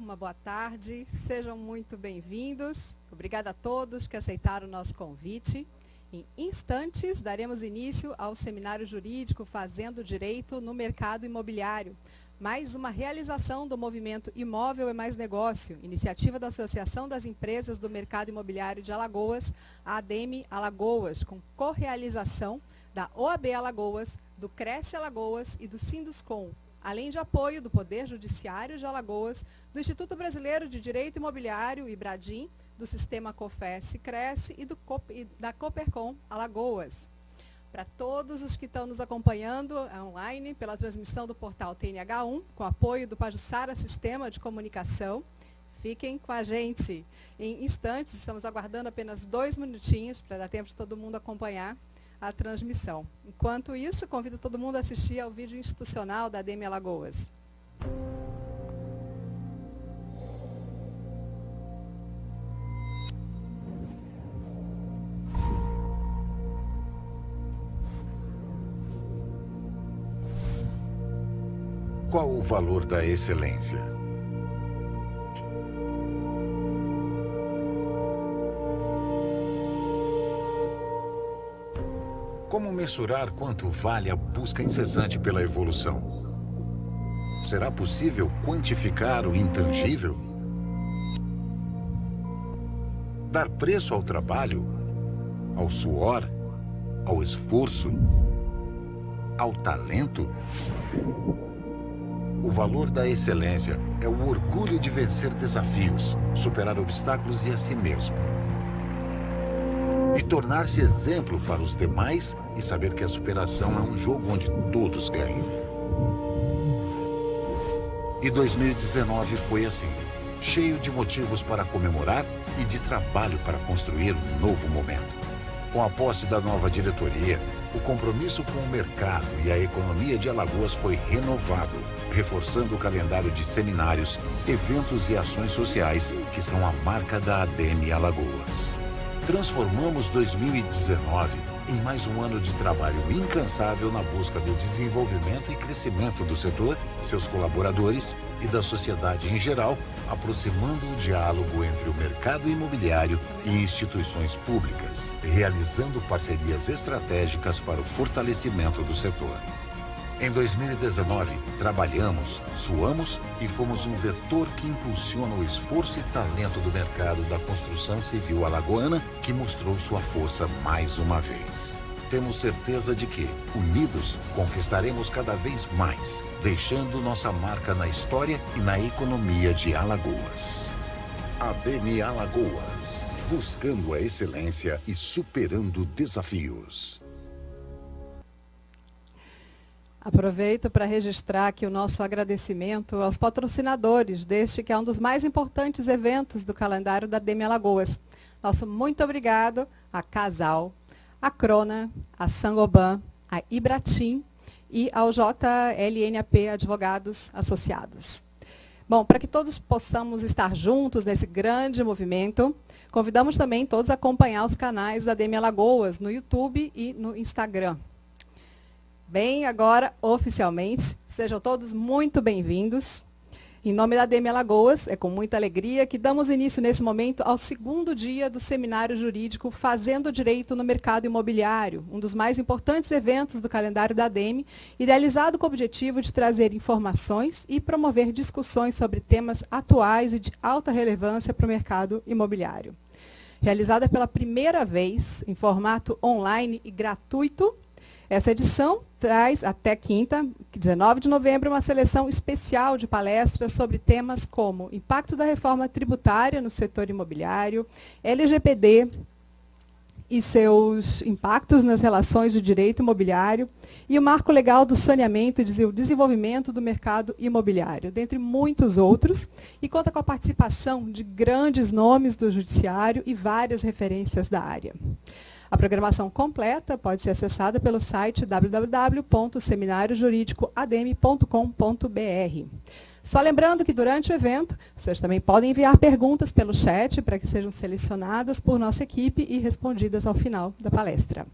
uma boa tarde, sejam muito bem-vindos. Obrigada a todos que aceitaram o nosso convite. Em instantes, daremos início ao Seminário Jurídico Fazendo Direito no Mercado Imobiliário, mais uma realização do movimento Imóvel é Mais Negócio, iniciativa da Associação das Empresas do Mercado Imobiliário de Alagoas, a ADEME Alagoas, com correalização da OAB Alagoas, do Cresce Alagoas e do Sinduscom, além de apoio do Poder Judiciário de Alagoas, do Instituto Brasileiro de Direito Imobiliário, IBRADIM, do Sistema COFES-Cresce e da Coopercom Alagoas. Para todos os que estão nos acompanhando online pela transmissão do portal TNH1, com apoio do Pajuçara Sistema de Comunicação, fiquem com a gente. Em instantes, estamos aguardando apenas 2 minutinhos para dar tempo de todo mundo acompanhar a transmissão. Enquanto isso, convido todo mundo a assistir ao vídeo institucional da ADEME Alagoas. Qual o valor da excelência? Como mensurar quanto vale a busca incessante pela evolução? Será possível quantificar o intangível? Dar preço ao trabalho, ao suor, ao esforço, ao talento? O valor da excelência é o orgulho de vencer desafios, superar obstáculos e a si mesmo. E tornar-se exemplo para os demais e saber que a superação é um jogo onde todos ganham. E 2019 foi assim, cheio de motivos para comemorar e de trabalho para construir um novo momento. Com a posse da nova diretoria, o compromisso com o mercado e a economia de Alagoas foi renovado, reforçando o calendário de seminários, eventos e ações sociais que são a marca da ADEME Alagoas. Transformamos 2019 em mais um ano de trabalho incansável na busca do desenvolvimento e crescimento do setor, seus colaboradores e da sociedade em geral, aproximando o diálogo entre o mercado imobiliário e instituições públicas, realizando parcerias estratégicas para o fortalecimento do setor. Em 2019, trabalhamos, suamos e fomos um vetor que impulsiona o esforço e talento do mercado da construção civil alagoana, que mostrou sua força mais uma vez. Temos certeza de que, unidos, conquistaremos cada vez mais, deixando nossa marca na história e na economia de Alagoas. ADEME Alagoas, buscando a excelência e superando desafios. Aproveito para registrar aqui o nosso agradecimento aos patrocinadores deste que é um dos mais importantes eventos do calendário da ADEME Alagoas. Nosso muito obrigado a Casal, a Crona, a Sangoban, a Ibratim e ao JLNAP Advogados Associados. Bom, para que todos possamos estar juntos nesse grande movimento, convidamos também todos a acompanhar os canais da ADEME Alagoas no YouTube e no Instagram. Bem, agora, oficialmente, sejam todos muito bem-vindos. Em nome da ADEME Alagoas, é com muita alegria que damos início nesse momento ao 2º dia do Seminário Jurídico Fazendo Direito no Mercado Imobiliário, um dos mais importantes eventos do calendário da ADEME, idealizado com o objetivo de trazer informações e promover discussões sobre temas atuais e de alta relevância para o mercado imobiliário. Realizada pela primeira vez em formato online e gratuito, essa edição traz até quinta, 19 de novembro, uma seleção especial de palestras sobre temas como impacto da reforma tributária no setor imobiliário, LGPD e seus impactos nas relações do direito imobiliário e o marco legal do saneamento e o desenvolvimento do mercado imobiliário, dentre muitos outros, e conta com a participação de grandes nomes do judiciário e várias referências da área. A programação completa pode ser acessada pelo site www.seminariojuridicoademe.com.br. Só lembrando que durante o evento, vocês também podem enviar perguntas pelo chat para que sejam selecionadas por nossa equipe e respondidas ao final da palestra.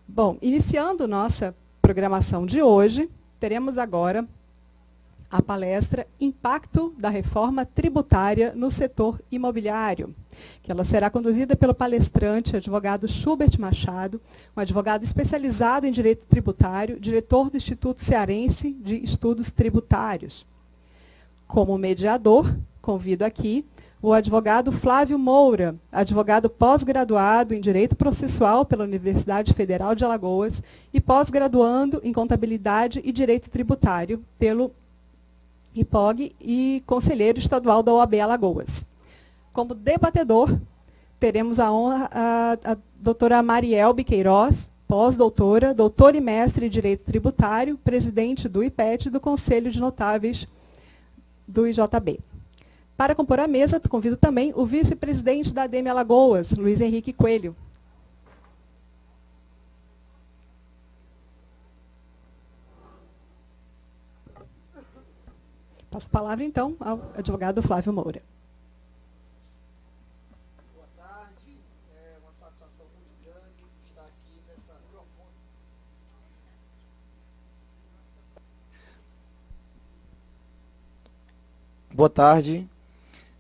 Bom, iniciando nossa programação de hoje, teremos agora a palestra Impacto da Reforma Tributária no Setor Imobiliário, que ela será conduzida pelo palestrante, advogado Schubert Machado, um advogado especializado em direito tributário, diretor do Instituto Cearense de Estudos Tributários. Como mediador, convido aqui o advogado Flávio Moura, advogado pós-graduado em Direito Processual pela Universidade Federal de Alagoas e pós-graduando em Contabilidade e Direito Tributário pelo IPOG e conselheiro estadual da OAB Alagoas. Como debatedor, teremos a honra a doutora Marielbe Queiroz, pós-doutora, doutora e mestre em Direito Tributário, presidente do IPET do Conselho de Notáveis do IJB. Para compor a mesa, convido também o vice-presidente da ADEME Alagoas, Luiz Henrique Coelho. Passo a palavra, então, ao advogado Flávio Moura. Boa tarde, é uma satisfação muito grande estar aqui nessa microfone. Boa tarde.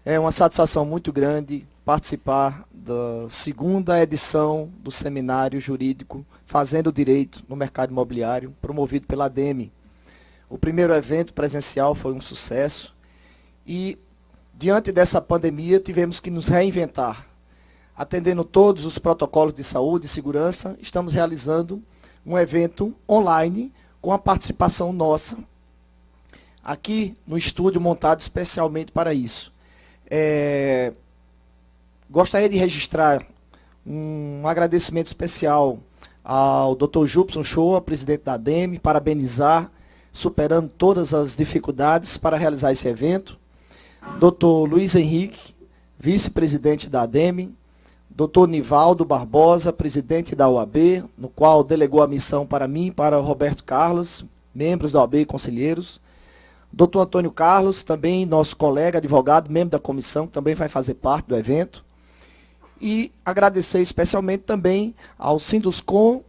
É uma satisfação muito grande participar da segunda edição do seminário jurídico Fazendo Direito no Mercado Imobiliário, promovido pela ADEME. O primeiro evento presencial foi um sucesso e, diante dessa pandemia, tivemos que nos reinventar. Atendendo todos os protocolos de saúde e segurança, estamos realizando um evento online com a participação nossa, aqui no estúdio montado especialmente para isso. Gostaria de registrar um agradecimento especial ao Dr. Jupson Shoa, presidente da ADEME, parabenizar, superando todas as dificuldades para realizar esse evento. Dr. Luiz Henrique, vice-presidente da ADEME, Dr. Nivaldo Barbosa, presidente da OAB, no qual delegou a missão para mim e para o Roberto Carlos, membros da OAB e conselheiros. Dr. Antônio Carlos, também nosso colega, advogado, membro da comissão, que também vai fazer parte do evento. E agradecer especialmente também ao Sinduscom,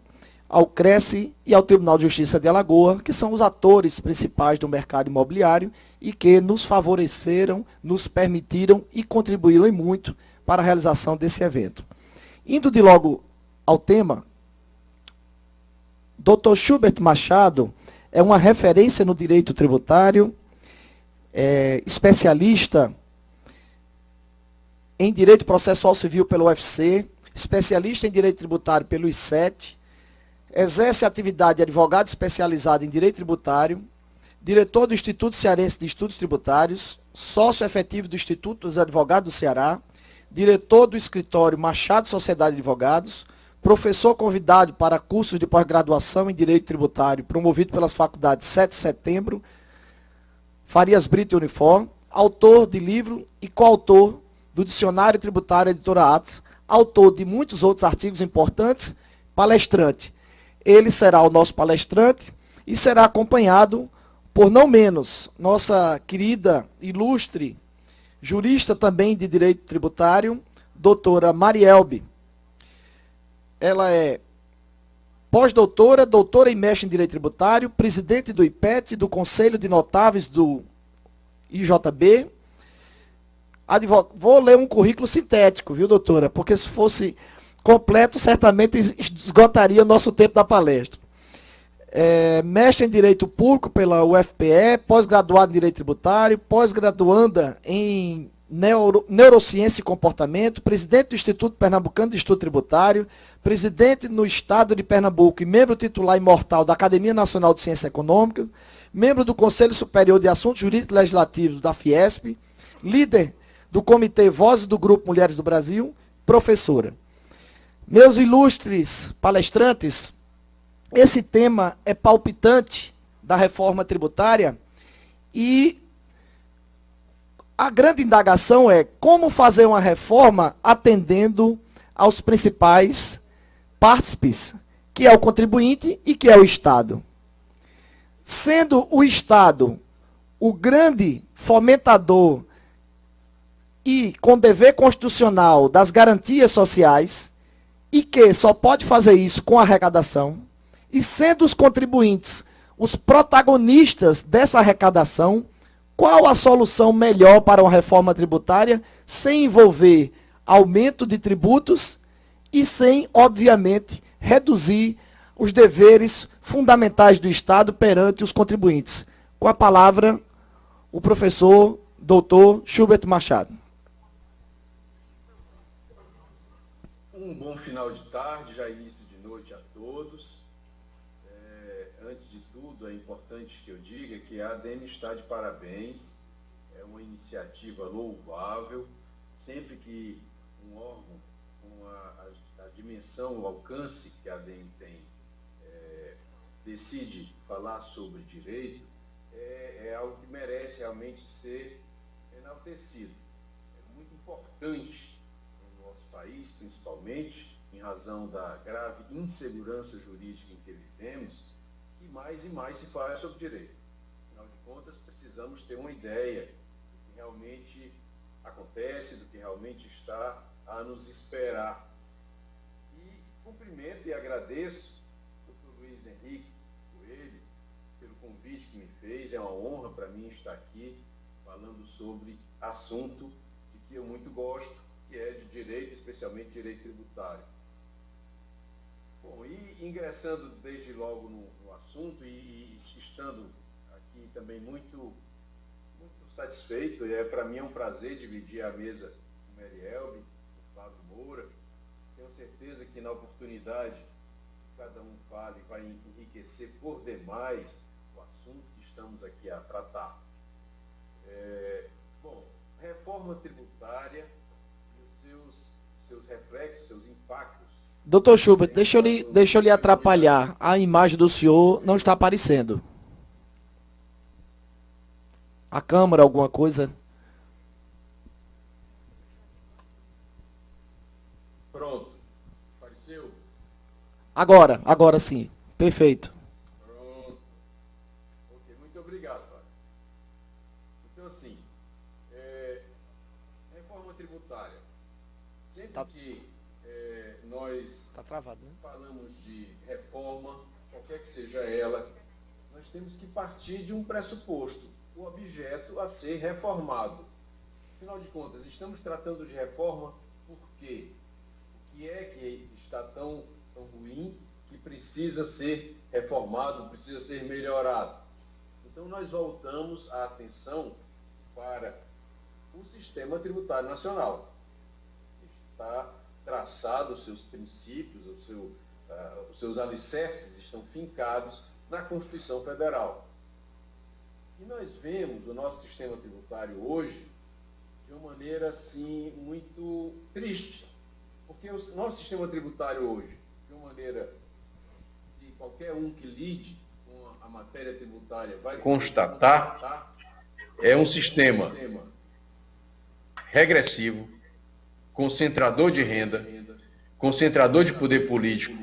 ao Cresce e ao Tribunal de Justiça de Alagoas, que são os atores principais do mercado imobiliário e que nos favoreceram, nos permitiram e contribuíram em muito para a realização desse evento. Indo de logo ao tema, Dr. Schubert Machado é uma referência no direito tributário, especialista em direito processual civil pelo UFC, especialista em direito tributário pelo I7, exerce a atividade de advogado especializado em direito tributário, diretor do Instituto Cearense de Estudos Tributários, sócio efetivo do Instituto dos Advogados do Ceará, diretor do escritório Machado Sociedade de Advogados, professor convidado para cursos de pós-graduação em Direito Tributário, promovido pelas faculdades 7 de Setembro, Farias Brito e Unifor, autor de livro e coautor do Dicionário Tributário Editora Atos, autor de muitos outros artigos importantes, palestrante. Ele será o nosso palestrante e será acompanhado por não menos nossa querida, ilustre, jurista também de Direito Tributário, doutora Marielbe. Ela é pós-doutora, doutora e mestre em Direito Tributário, presidente do IPET, do Conselho de Notáveis do IJB. Vou ler um currículo sintético, viu, doutora? Porque se fosse completo, certamente esgotaria o nosso tempo da palestra. Mestre em Direito Público pela UFPE, pós-graduada em Direito Tributário, pós-graduanda em Neurociência e Comportamento, presidente do Instituto Pernambucano de Estudo Tributário, presidente no Estado de Pernambuco e membro titular imortal da Academia Nacional de Ciência Econômica, membro do Conselho Superior de Assuntos Jurídicos Legislativos da Fiesp, líder do Comitê Vozes do Grupo Mulheres do Brasil, professora. Meus ilustres palestrantes, esse tema é palpitante da reforma tributária e a grande indagação é como fazer uma reforma atendendo aos principais partícipes, que é o contribuinte e que é o Estado. Sendo o Estado o grande fomentador e com dever constitucional das garantias sociais, e que só pode fazer isso com arrecadação, e sendo os contribuintes os protagonistas dessa arrecadação, qual a solução melhor para uma reforma tributária sem envolver aumento de tributos e sem, obviamente, reduzir os deveres fundamentais do Estado perante os contribuintes? Com a palavra, o professor Dr. Schubert Machado. Um bom final de tarde, já início de noite a todos. Antes de tudo, é importante que eu diga que a ADEME está de parabéns, é uma iniciativa louvável. Sempre que um órgão com a dimensão, o alcance que a ADEME tem, decide falar sobre direito, é algo que merece realmente ser enaltecido. É muito importante no nosso país, principalmente, em razão da grave insegurança jurídica em que vivemos, que mais e mais se fala sobre direito. Afinal de contas, precisamos ter uma ideia do que realmente acontece, do que realmente está a nos esperar. E cumprimento e agradeço ao Dr. Luiz Henrique Coelho pelo convite que me fez. É uma honra para mim estar aqui falando sobre assunto de que eu muito gosto, que é de direito, especialmente direito tributário. Bom, e ingressando desde logo no assunto e estando aqui também muito satisfeito, para mim é um prazer dividir a mesa com o Merielbe, com o Flávio Moura. Tenho certeza que na oportunidade que cada um fale vai enriquecer por demais o assunto que estamos aqui a tratar. Bom, reforma tributária e os seus reflexos, seus impactos. Doutor Schubert, deixa eu lhe atrapalhar. A imagem do senhor não está aparecendo. A câmera, alguma coisa? Pronto. Apareceu? Agora sim. Perfeito. Pronto. Ok, muito obrigado, Fábio. Então, assim, reforma tributária. Sempre que nós falamos de reforma, qualquer que seja ela, nós temos que partir de um pressuposto, o objeto a ser reformado. Afinal de contas, estamos tratando de reforma por quê? O que é que está tão ruim que precisa ser reformado, precisa ser melhorado? Então, nós voltamos a atenção para o sistema tributário nacional. Está traçado os seus princípios, os seus alicerces estão fincados na Constituição Federal. E nós vemos o nosso sistema tributário hoje de uma maneira, assim, muito triste. Porque o nosso sistema tributário hoje, de uma maneira que qualquer um que lide com a matéria tributária vai constatar, é um sistema regressivo, concentrador de renda, concentrador de poder político,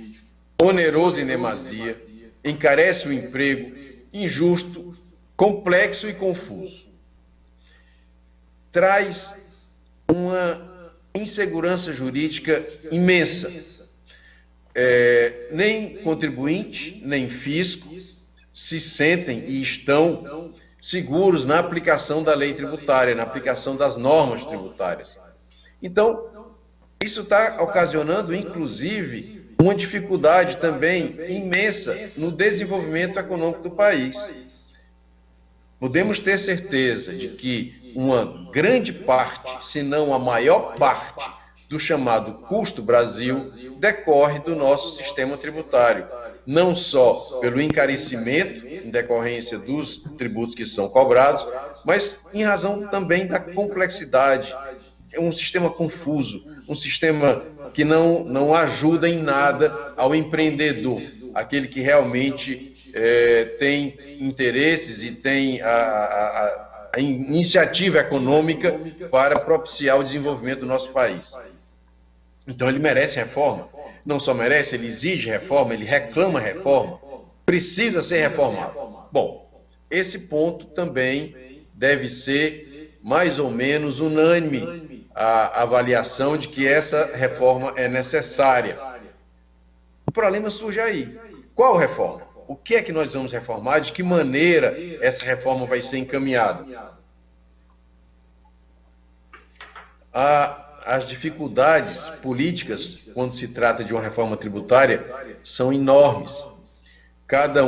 oneroso em demasia, encarece o emprego, injusto, complexo e confuso. Traz uma insegurança jurídica imensa. Nem contribuinte, nem fisco se sentem e estão seguros na aplicação da lei tributária, na aplicação das normas tributárias. Então, isso está ocasionando, inclusive, uma dificuldade também imensa no desenvolvimento econômico do país. Podemos ter certeza de que uma grande parte, se não a maior parte, do chamado custo Brasil decorre do nosso sistema tributário. Não só pelo encarecimento em decorrência dos tributos que são cobrados, mas em razão também da complexidade. É um sistema confuso, um sistema que não ajuda em nada ao empreendedor, aquele que realmente tem interesses e tem a iniciativa econômica para propiciar o desenvolvimento do nosso país. Então ele merece reforma. Não só merece, ele exige reforma, ele reclama reforma, precisa ser reformado. Bom, esse ponto também deve ser mais ou menos unânime a avaliação de que essa reforma é necessária. O problema surge aí. Qual reforma? O que é que nós vamos reformar? De que maneira essa reforma vai ser encaminhada? as dificuldades políticas, quando se trata de uma reforma tributária, são enormes. Cada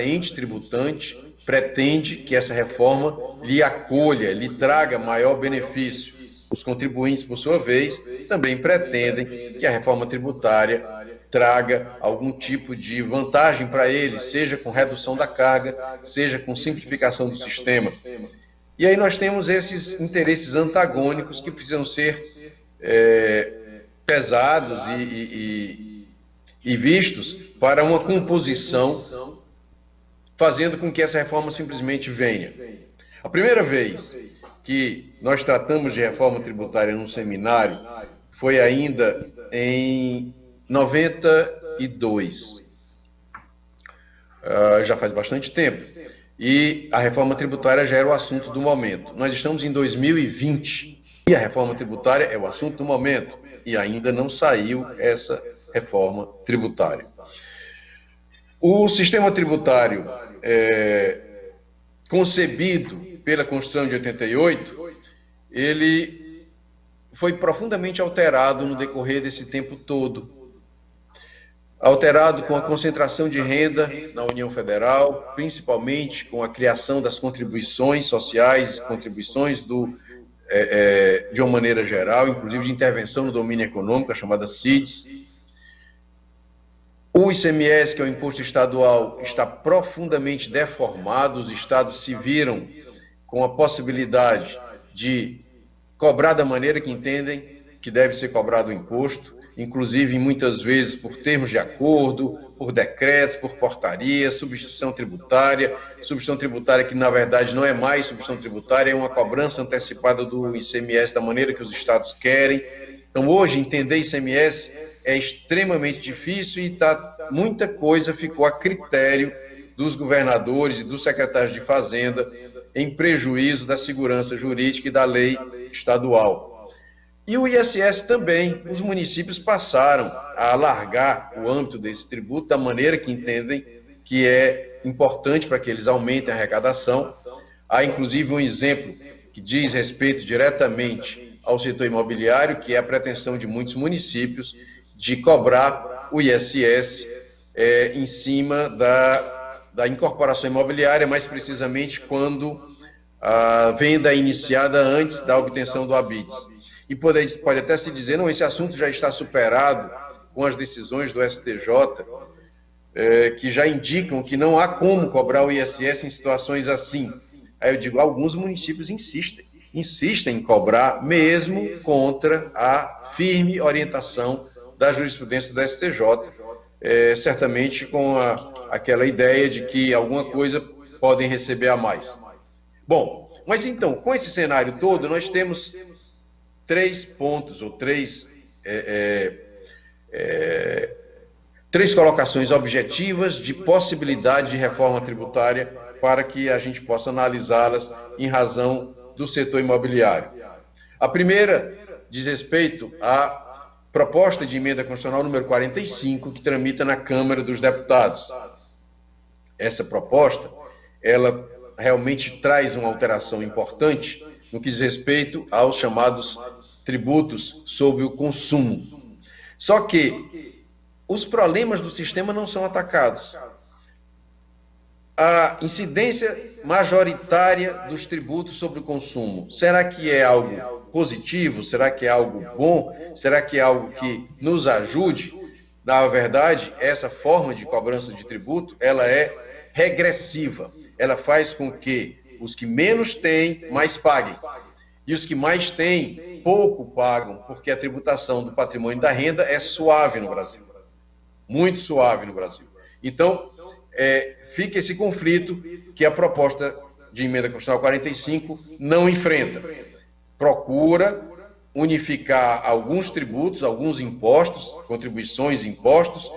ente tributante pretende que essa reforma lhe acolha, lhe traga maior benefício. Os contribuintes, por sua vez, também pretendem que a reforma tributária traga algum tipo de vantagem para eles, seja com redução da carga, seja com simplificação do sistema. E aí nós temos esses interesses antagônicos que precisam ser pesados e vistos para uma composição, fazendo com que essa reforma simplesmente venha. A primeira vez que nós tratamos de reforma tributária num seminário foi ainda em 92. Já faz bastante tempo. E a reforma tributária já era o assunto do momento. Nós estamos em 2020 e a reforma tributária é o assunto do momento. E ainda não saiu essa reforma tributária. O sistema tributário concebido pela Constituição de 88, ele foi profundamente alterado no decorrer desse tempo todo. Alterado com a concentração de renda na União Federal, principalmente com a criação das contribuições sociais, contribuições de uma maneira geral, inclusive de intervenção no domínio econômico, a chamada CIDs. O ICMS, que é o imposto estadual, está profundamente deformado. Os estados se viram com a possibilidade de cobrar da maneira que entendem que deve ser cobrado o imposto, inclusive muitas vezes por termos de acordo, por decretos, por portaria, substituição tributária que na verdade não é mais substituição tributária, é uma cobrança antecipada do ICMS da maneira que os estados querem. Então hoje entender ICMS é extremamente difícil e muita coisa ficou a critério dos governadores e dos secretários de Fazenda em prejuízo da segurança jurídica e da lei estadual. E o ISS também, os municípios passaram a alargar o âmbito desse tributo da maneira que entendem que é importante para que eles aumentem a arrecadação. Há inclusive um exemplo que diz respeito diretamente ao setor imobiliário, que é a pretensão de muitos municípios de cobrar o ISS em cima da incorporação imobiliária, mais precisamente quando a venda é iniciada antes da obtenção do habeas. E pode até se dizer, não, esse assunto já está superado com as decisões do STJ, que já indicam que não há como cobrar o ISS em situações assim. Aí eu digo, alguns municípios insistem em cobrar, mesmo contra a firme orientação da jurisprudência do STJ, certamente com aquela ideia de que alguma coisa podem receber a mais. Bom, mas então, com esse cenário todo, nós temos três pontos, ou três colocações objetivas de possibilidade de reforma tributária para que a gente possa analisá-las em razão do setor imobiliário. A primeira diz respeito à proposta de emenda constitucional número 45, que tramita na Câmara dos Deputados. Essa proposta, ela realmente traz uma alteração importante no que diz respeito aos chamados tributos sobre o consumo. Só que os problemas do sistema não são atacados. A incidência majoritária dos tributos sobre o consumo, será que é algo positivo? Será que é algo bom? Será que é algo que nos ajude? Na verdade, essa forma de cobrança de tributo, ela é regressiva. Ela faz com que os que menos têm, mais paguem. E os que mais têm, pouco pagam, porque a tributação do patrimônio e da renda é suave no Brasil. Muito suave no Brasil. Então, fica esse conflito que a proposta de emenda constitucional 45 não enfrenta. Procura unificar alguns tributos, alguns impostos, contribuições e impostos,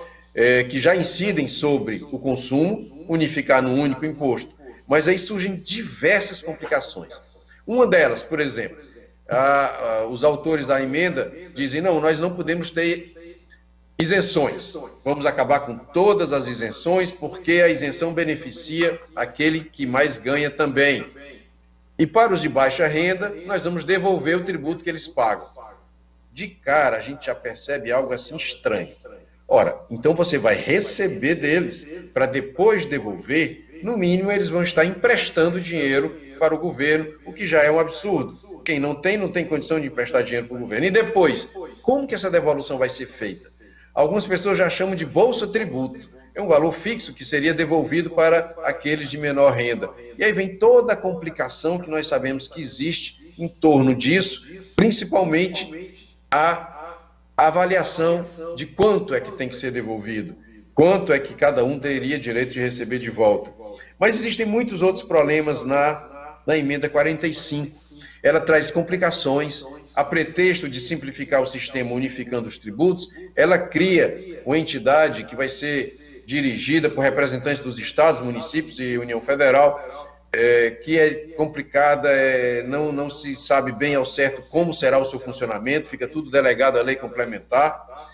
que já incidem sobre o consumo, unificar num único imposto. Mas aí surgem diversas complicações. Uma delas, por exemplo, os autores da emenda dizem, não, nós não podemos ter isenções. Vamos acabar com todas as isenções, porque a isenção beneficia aquele que mais ganha também. E para os de baixa renda, nós vamos devolver o tributo que eles pagam. De cara, a gente já percebe algo assim estranho. Ora, então você vai receber deles para depois devolver, no mínimo eles vão estar emprestando dinheiro para o governo, o que já é um absurdo. Quem não tem condição de emprestar dinheiro para o governo. E depois, como que essa devolução vai ser feita? Algumas pessoas já chamam de bolsa-tributo. É um valor fixo que seria devolvido para aqueles de menor renda. E aí vem toda a complicação que nós sabemos que existe em torno disso, principalmente a avaliação de quanto é que tem que ser devolvido, quanto é que cada um teria direito de receber de volta. Mas existem muitos outros problemas na emenda 45. Ela traz complicações, a pretexto de simplificar o sistema unificando os tributos, ela cria uma entidade que vai ser dirigida por representantes dos estados, municípios e União Federal, que é complicada, não se sabe bem ao certo como será o seu funcionamento, fica tudo delegado à lei complementar,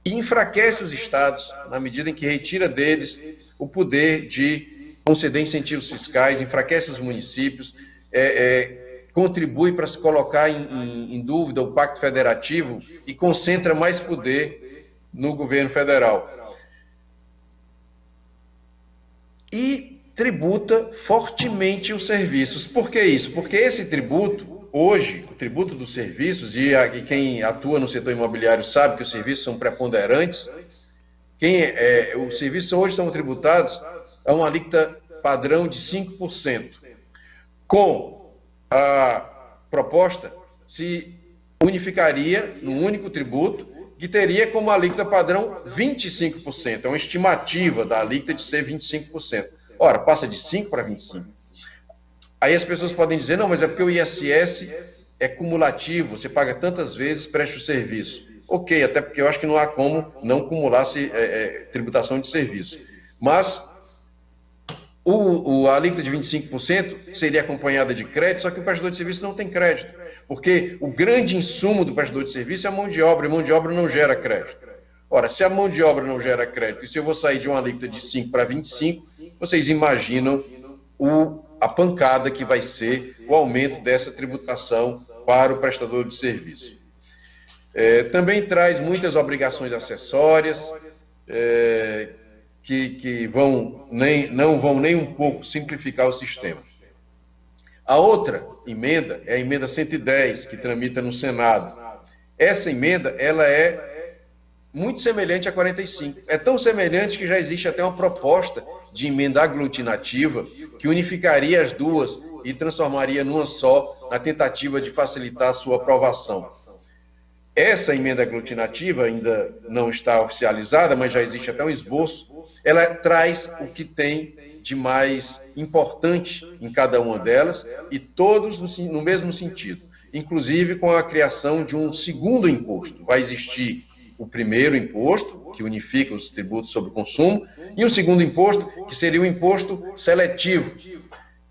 e enfraquece os estados, na medida em que retira deles o poder de conceder incentivos fiscais, enfraquece os municípios, contribui para se colocar em dúvida o Pacto Federativo e concentra mais poder no governo federal. E tributa fortemente os serviços. Por que isso? Porque esse tributo, hoje, o tributo dos serviços, e quem atua no setor imobiliário sabe que os serviços são preponderantes, os serviços hoje são tributados a uma alíquota padrão de 5%. Com a proposta, se unificaria num único tributo, que teria como alíquota padrão 25%. É uma estimativa da alíquota de ser 25%. Ora, passa de 5% para 25%. Aí as pessoas podem dizer, não, mas é porque o ISS é cumulativo, você paga tantas vezes, presta o serviço. Ok, até porque eu acho que não há como não cumular tributação de serviço. Mas a alíquota de 25% seria acompanhada de crédito, só que o prestador de serviço não tem crédito, porque o grande insumo do prestador de serviço é a mão de obra, e a mão de obra não gera crédito. Ora, se a mão de obra não gera crédito, e se eu vou sair de uma alíquota de 5% para 25%, vocês imaginam a pancada que vai ser o aumento dessa tributação para o prestador de serviço. Também traz muitas obrigações acessórias, que não vão nem um pouco simplificar o sistema. A outra emenda é a emenda 110, que tramita no Senado. Essa emenda, ela é muito semelhante à 45. É tão semelhante que já existe até uma proposta de emenda aglutinativa que unificaria as duas e transformaria numa só, na tentativa de facilitar a sua aprovação. Essa emenda aglutinativa ainda não está oficializada, mas já existe até um esboço. Ela traz o que tem de mais importante em cada uma delas e todos no mesmo sentido, inclusive com a criação de um segundo imposto. Vai existir o primeiro imposto, que unifica os tributos sobre o consumo, e o segundo imposto, que seria um imposto seletivo,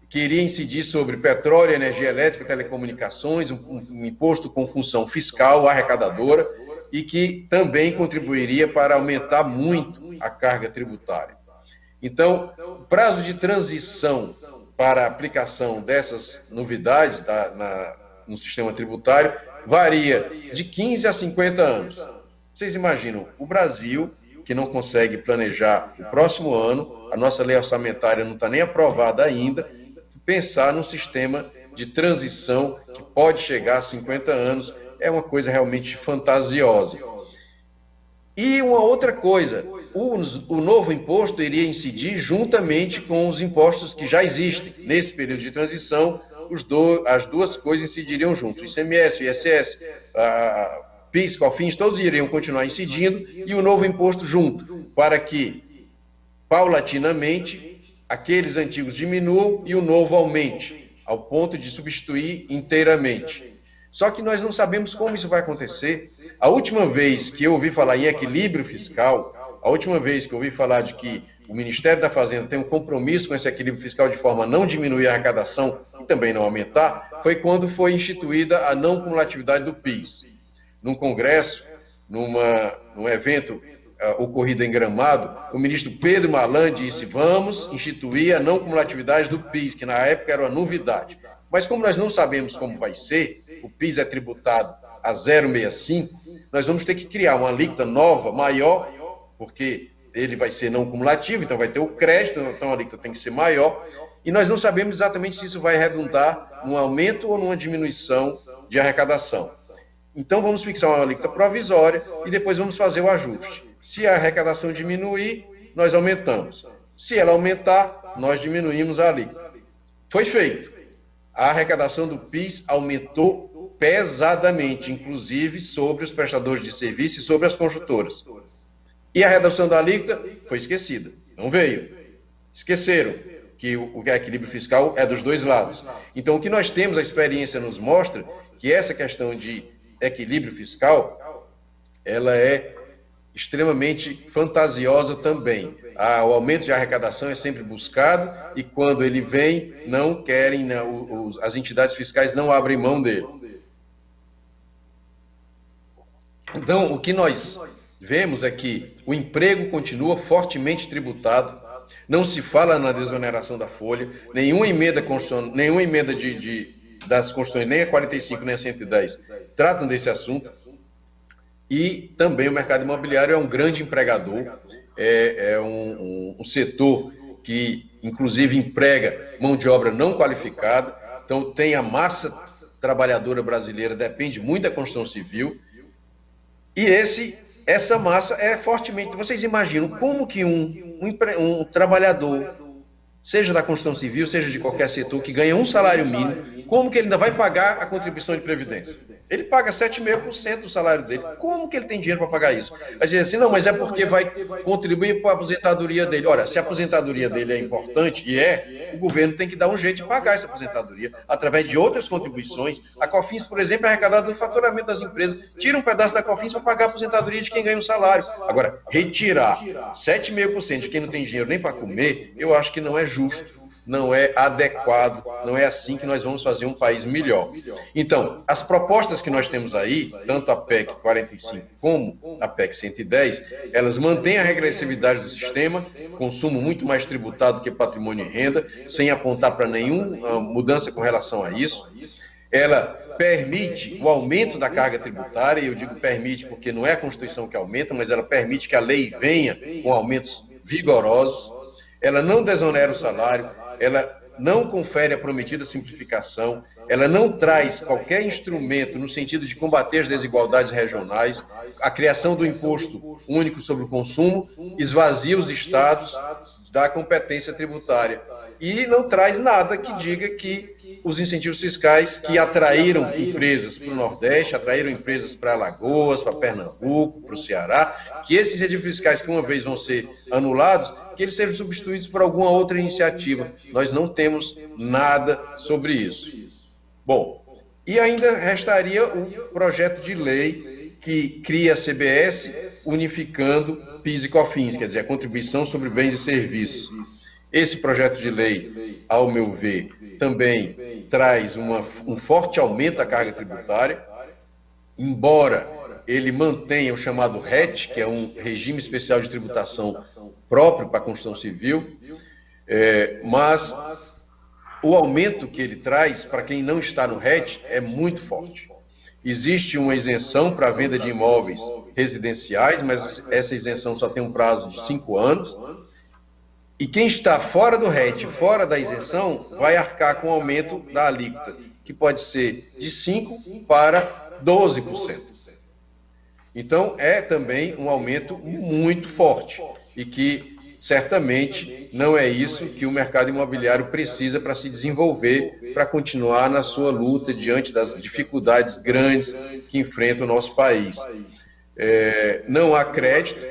que iria incidir sobre petróleo, energia elétrica, telecomunicações, um imposto com função fiscal, arrecadadora, e que também contribuiria para aumentar muito a carga tributária. Então, o prazo de transição para a aplicação dessas novidades no sistema tributário varia de 15 a 50 anos. Vocês imaginam, o Brasil, que não consegue planejar o próximo ano, a nossa lei orçamentária não está nem aprovada ainda, pensar num sistema de transição que pode chegar a 50 anos é uma coisa realmente fantasiosa. E uma outra coisa, o novo imposto iria incidir juntamente com os impostos que já existem. Nesse período de transição, as duas coisas incidiriam juntos. O ICMS, o ISS, PIS, COFINS, todos iriam continuar incidindo e o novo imposto junto, para que, paulatinamente, aqueles antigos diminuam e o novo aumente, ao ponto de substituir inteiramente. Só que nós não sabemos como isso vai acontecer. A última vez que eu ouvi falar em equilíbrio fiscal, a última vez que eu ouvi falar de que o Ministério da Fazenda tem um compromisso com esse equilíbrio fiscal de forma a não diminuir a arrecadação e também não aumentar, foi quando foi instituída a não cumulatividade do PIS. Num congresso, num evento ocorrido em Gramado, o ministro Pedro Malan disse: vamos instituir a não cumulatividade do PIS, que na época era uma novidade. Mas como nós não sabemos como vai ser, o PIS é tributado a 0,65, nós vamos ter que criar uma alíquota nova, maior, porque ele vai ser não cumulativo, então vai ter o crédito, então a alíquota tem que ser maior, e nós não sabemos exatamente se isso vai redundar num aumento ou numa diminuição de arrecadação. Então vamos fixar uma alíquota provisória e depois vamos fazer o ajuste. Se a arrecadação diminuir, nós aumentamos. Se ela aumentar, nós diminuímos a alíquota. Foi feito. A arrecadação do PIS aumentou pesadamente, inclusive sobre os prestadores de serviço e sobre as construtoras. E a redução da alíquota foi esquecida. Não veio. Esqueceram que o equilíbrio fiscal é dos dois lados. Então, o que nós temos, a experiência nos mostra que essa questão de equilíbrio fiscal, ela é extremamente fantasiosa também. O aumento de arrecadação é sempre buscado e quando ele vem, não querem, as entidades fiscais não abrem mão dele. Então, o que nós vemos é que o emprego continua fortemente tributado, não se fala na desoneração da folha, nenhuma emenda das Constituições, nem a 45, nem a 110, tratam desse assunto. E também o mercado imobiliário é um grande empregador, é um setor que, inclusive, emprega mão de obra não qualificada. Então, tem a massa trabalhadora brasileira, depende muito da construção civil. E essa massa é fortemente... Vocês imaginam como que um trabalhador, seja da construção civil, seja de qualquer setor, que ganha um salário mínimo, como que ele ainda vai pagar a contribuição de previdência? Ele paga 7,5% do salário dele. Como que ele tem dinheiro para pagar isso? Vai dizer assim, não, mas é porque vai contribuir para a aposentadoria dele. Olha, se a aposentadoria dele é importante, o governo tem que dar um jeito de pagar essa aposentadoria através de outras contribuições. A COFINS, por exemplo, é arrecadada do faturamento das empresas. Tira um pedaço da COFINS para pagar a aposentadoria de quem ganha um salário. Agora, retirar 7,5% de quem não tem dinheiro nem para comer, eu acho que não é justo. Não é adequado, não é assim que nós vamos fazer um país melhor. Então, as propostas que nós temos aí, tanto a PEC 45 como a PEC 110, elas mantêm a regressividade do sistema, consumo muito mais tributado que patrimônio e renda, sem apontar para nenhuma mudança com relação a isso. Ela permite o aumento da carga tributária, e eu digo permite porque não é a Constituição que aumenta, mas ela permite que a lei venha com aumentos vigorosos. Ela não desonera o salário, ela não confere a prometida simplificação, ela não traz qualquer instrumento no sentido de combater as desigualdades regionais, a criação do imposto único sobre o consumo esvazia os estados da competência tributária e não traz nada que diga que os incentivos fiscais que atraíram empresas para o Nordeste, atraíram empresas para Alagoas, para Pernambuco, para o Ceará, que esses incentivos fiscais que uma vez vão ser anulados, que eles sejam substituídos por alguma outra iniciativa. Nós não temos nada sobre isso. Bom, e ainda restaria o projeto de lei que cria a CBS unificando PIS e COFINS, quer dizer, a contribuição sobre bens e serviços. Esse projeto de lei, ao meu ver, também traz um forte aumento da carga tributária, embora ele mantenha o chamado RET, que é um regime especial de tributação próprio para a construção civil, mas o aumento que ele traz para quem não está no RET é muito forte. Existe uma isenção para a venda de imóveis residenciais, mas essa isenção só tem um prazo de 5 anos, e quem está fora do RET, fora da isenção, vai arcar com o aumento da alíquota, que pode ser de 5% para 12%. Então, é também um aumento muito forte e que, certamente, não é isso que o mercado imobiliário precisa para se desenvolver, para continuar na sua luta diante das dificuldades grandes que enfrenta o nosso país. Não há crédito.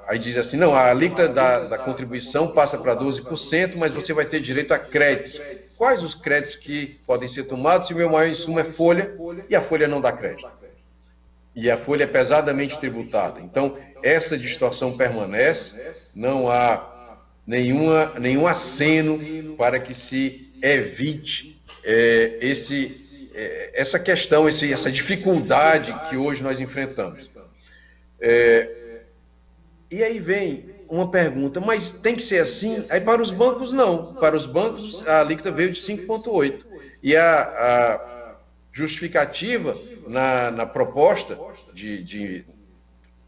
Aí diz assim, não, a alíquota da contribuição passa para 12%, mas você vai ter direito a créditos. Quais os créditos que podem ser tomados se o meu maior insumo é folha e a folha não dá crédito? E a folha é pesadamente tributada. Então, essa distorção permanece, não há nenhum aceno para que se evite essa questão, essa dificuldade que hoje nós enfrentamos. E aí vem uma pergunta, mas tem que ser assim? Aí para os bancos, não. Para os bancos, a alíquota veio de 5,8%. E a justificativa na proposta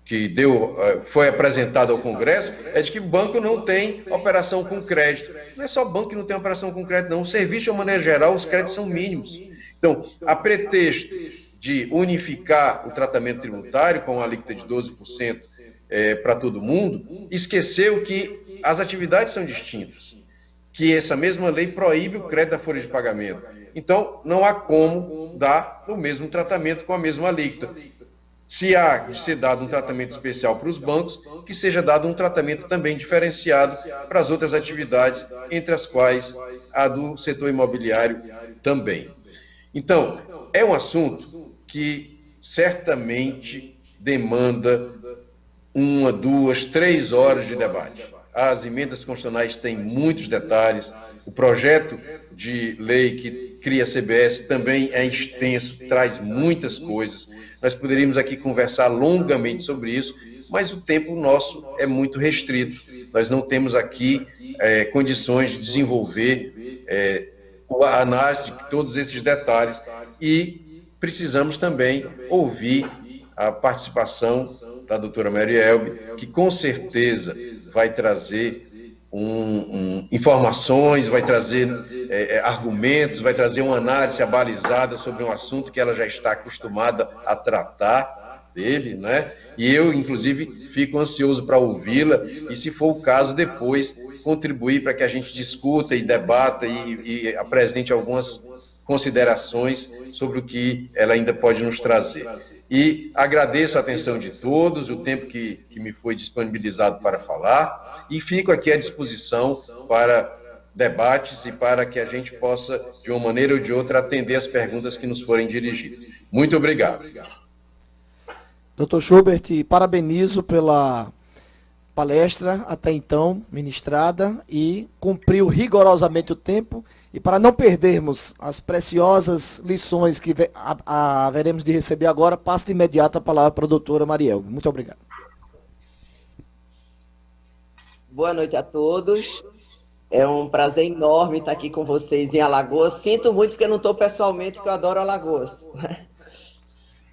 que foi apresentada ao Congresso é de que o banco não tem operação com crédito. Não é só banco que não tem operação com crédito, não. O serviço, de uma maneira geral, os créditos são mínimos. Então, a pretexto de unificar o tratamento tributário com uma alíquota de 12% para todo mundo, esqueceu que as atividades são distintas, que essa mesma lei proíbe o crédito da folha de pagamento. Então, não há como dar o mesmo tratamento com a mesma alíquota. Se há de ser dado um tratamento especial para os bancos, que seja dado um tratamento também diferenciado para as outras atividades, entre as quais a do setor imobiliário também. Então, é um assunto que certamente demanda 1, 2, 3 horas de debate. As emendas constitucionais têm muitos detalhes, o projeto de lei que cria a CBS também é extenso, traz muitas coisas. Nós poderíamos aqui conversar longamente sobre isso, mas o tempo nosso é muito restrito. Nós não temos aqui condições de desenvolver a análise de todos esses detalhes e precisamos também ouvir a participação da doutora Marielbe, que com certeza vai trazer informações, vai trazer argumentos, vai trazer uma análise abalizada sobre um assunto que ela já está acostumada a tratar dele, né? E eu, inclusive, fico ansioso para ouvi-la e, se for o caso, depois contribuir para que a gente discuta e debata e apresente algumas considerações sobre o que ela ainda pode nos trazer. E agradeço a atenção de todos, o tempo que me foi disponibilizado para falar, e fico aqui à disposição para debates e para que a gente possa, de uma maneira ou de outra, atender as perguntas que nos forem dirigidas. Muito obrigado. Dr. Schubert, parabenizo pela palestra até então ministrada e cumpriu rigorosamente o tempo. E para não perdermos as preciosas lições que haveremos de receber agora, passo de imediato a palavra para a doutora Marielbe. Muito obrigado. Boa noite a todos. É um prazer enorme estar aqui com vocês em Alagoas. Sinto muito porque não estou pessoalmente, porque eu adoro Alagoas.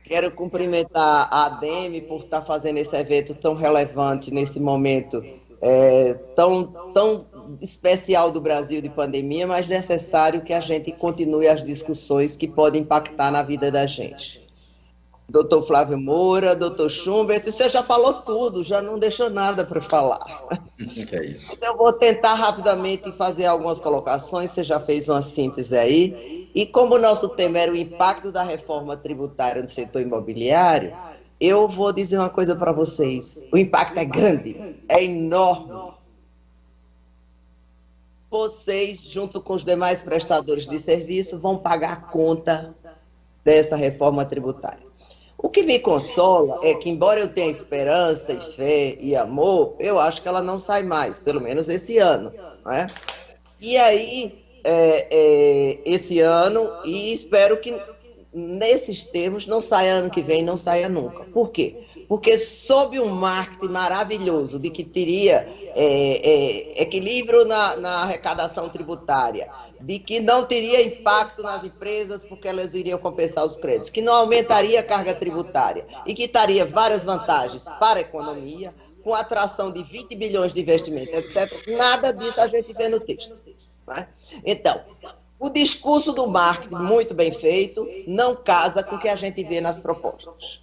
Quero cumprimentar a ADEME por estar fazendo esse evento tão relevante nesse momento tão especial do Brasil de pandemia, mas necessário que a gente continue as discussões que podem impactar na vida da gente. Doutor Flávio Moura, doutor Schubert, você já falou tudo, já não deixou nada para falar. É isso. Então, eu vou tentar rapidamente fazer algumas colocações, você já fez uma síntese aí, e como o nosso tema era o impacto da reforma tributária no setor imobiliário, eu vou dizer uma coisa para vocês, o impacto é grande, é enorme. Vocês, junto com os demais prestadores de serviço, vão pagar a conta dessa reforma tributária. O que me consola é que, embora eu tenha esperança e fé e amor, eu acho que ela não sai mais, pelo menos esse ano, não é? E aí, esse ano, e espero que nesses termos não saia ano que vem, não saia nunca. Por quê? Porque sob um marketing maravilhoso de que teria equilíbrio na arrecadação tributária, de que não teria impacto nas empresas porque elas iriam compensar os créditos, que não aumentaria a carga tributária e que teria várias vantagens para a economia, com atração de 20 bilhões de investimento, etc. Nada disso a gente vê no texto. Né? Então, o discurso do marketing, muito bem feito, não casa com o que a gente vê nas propostas.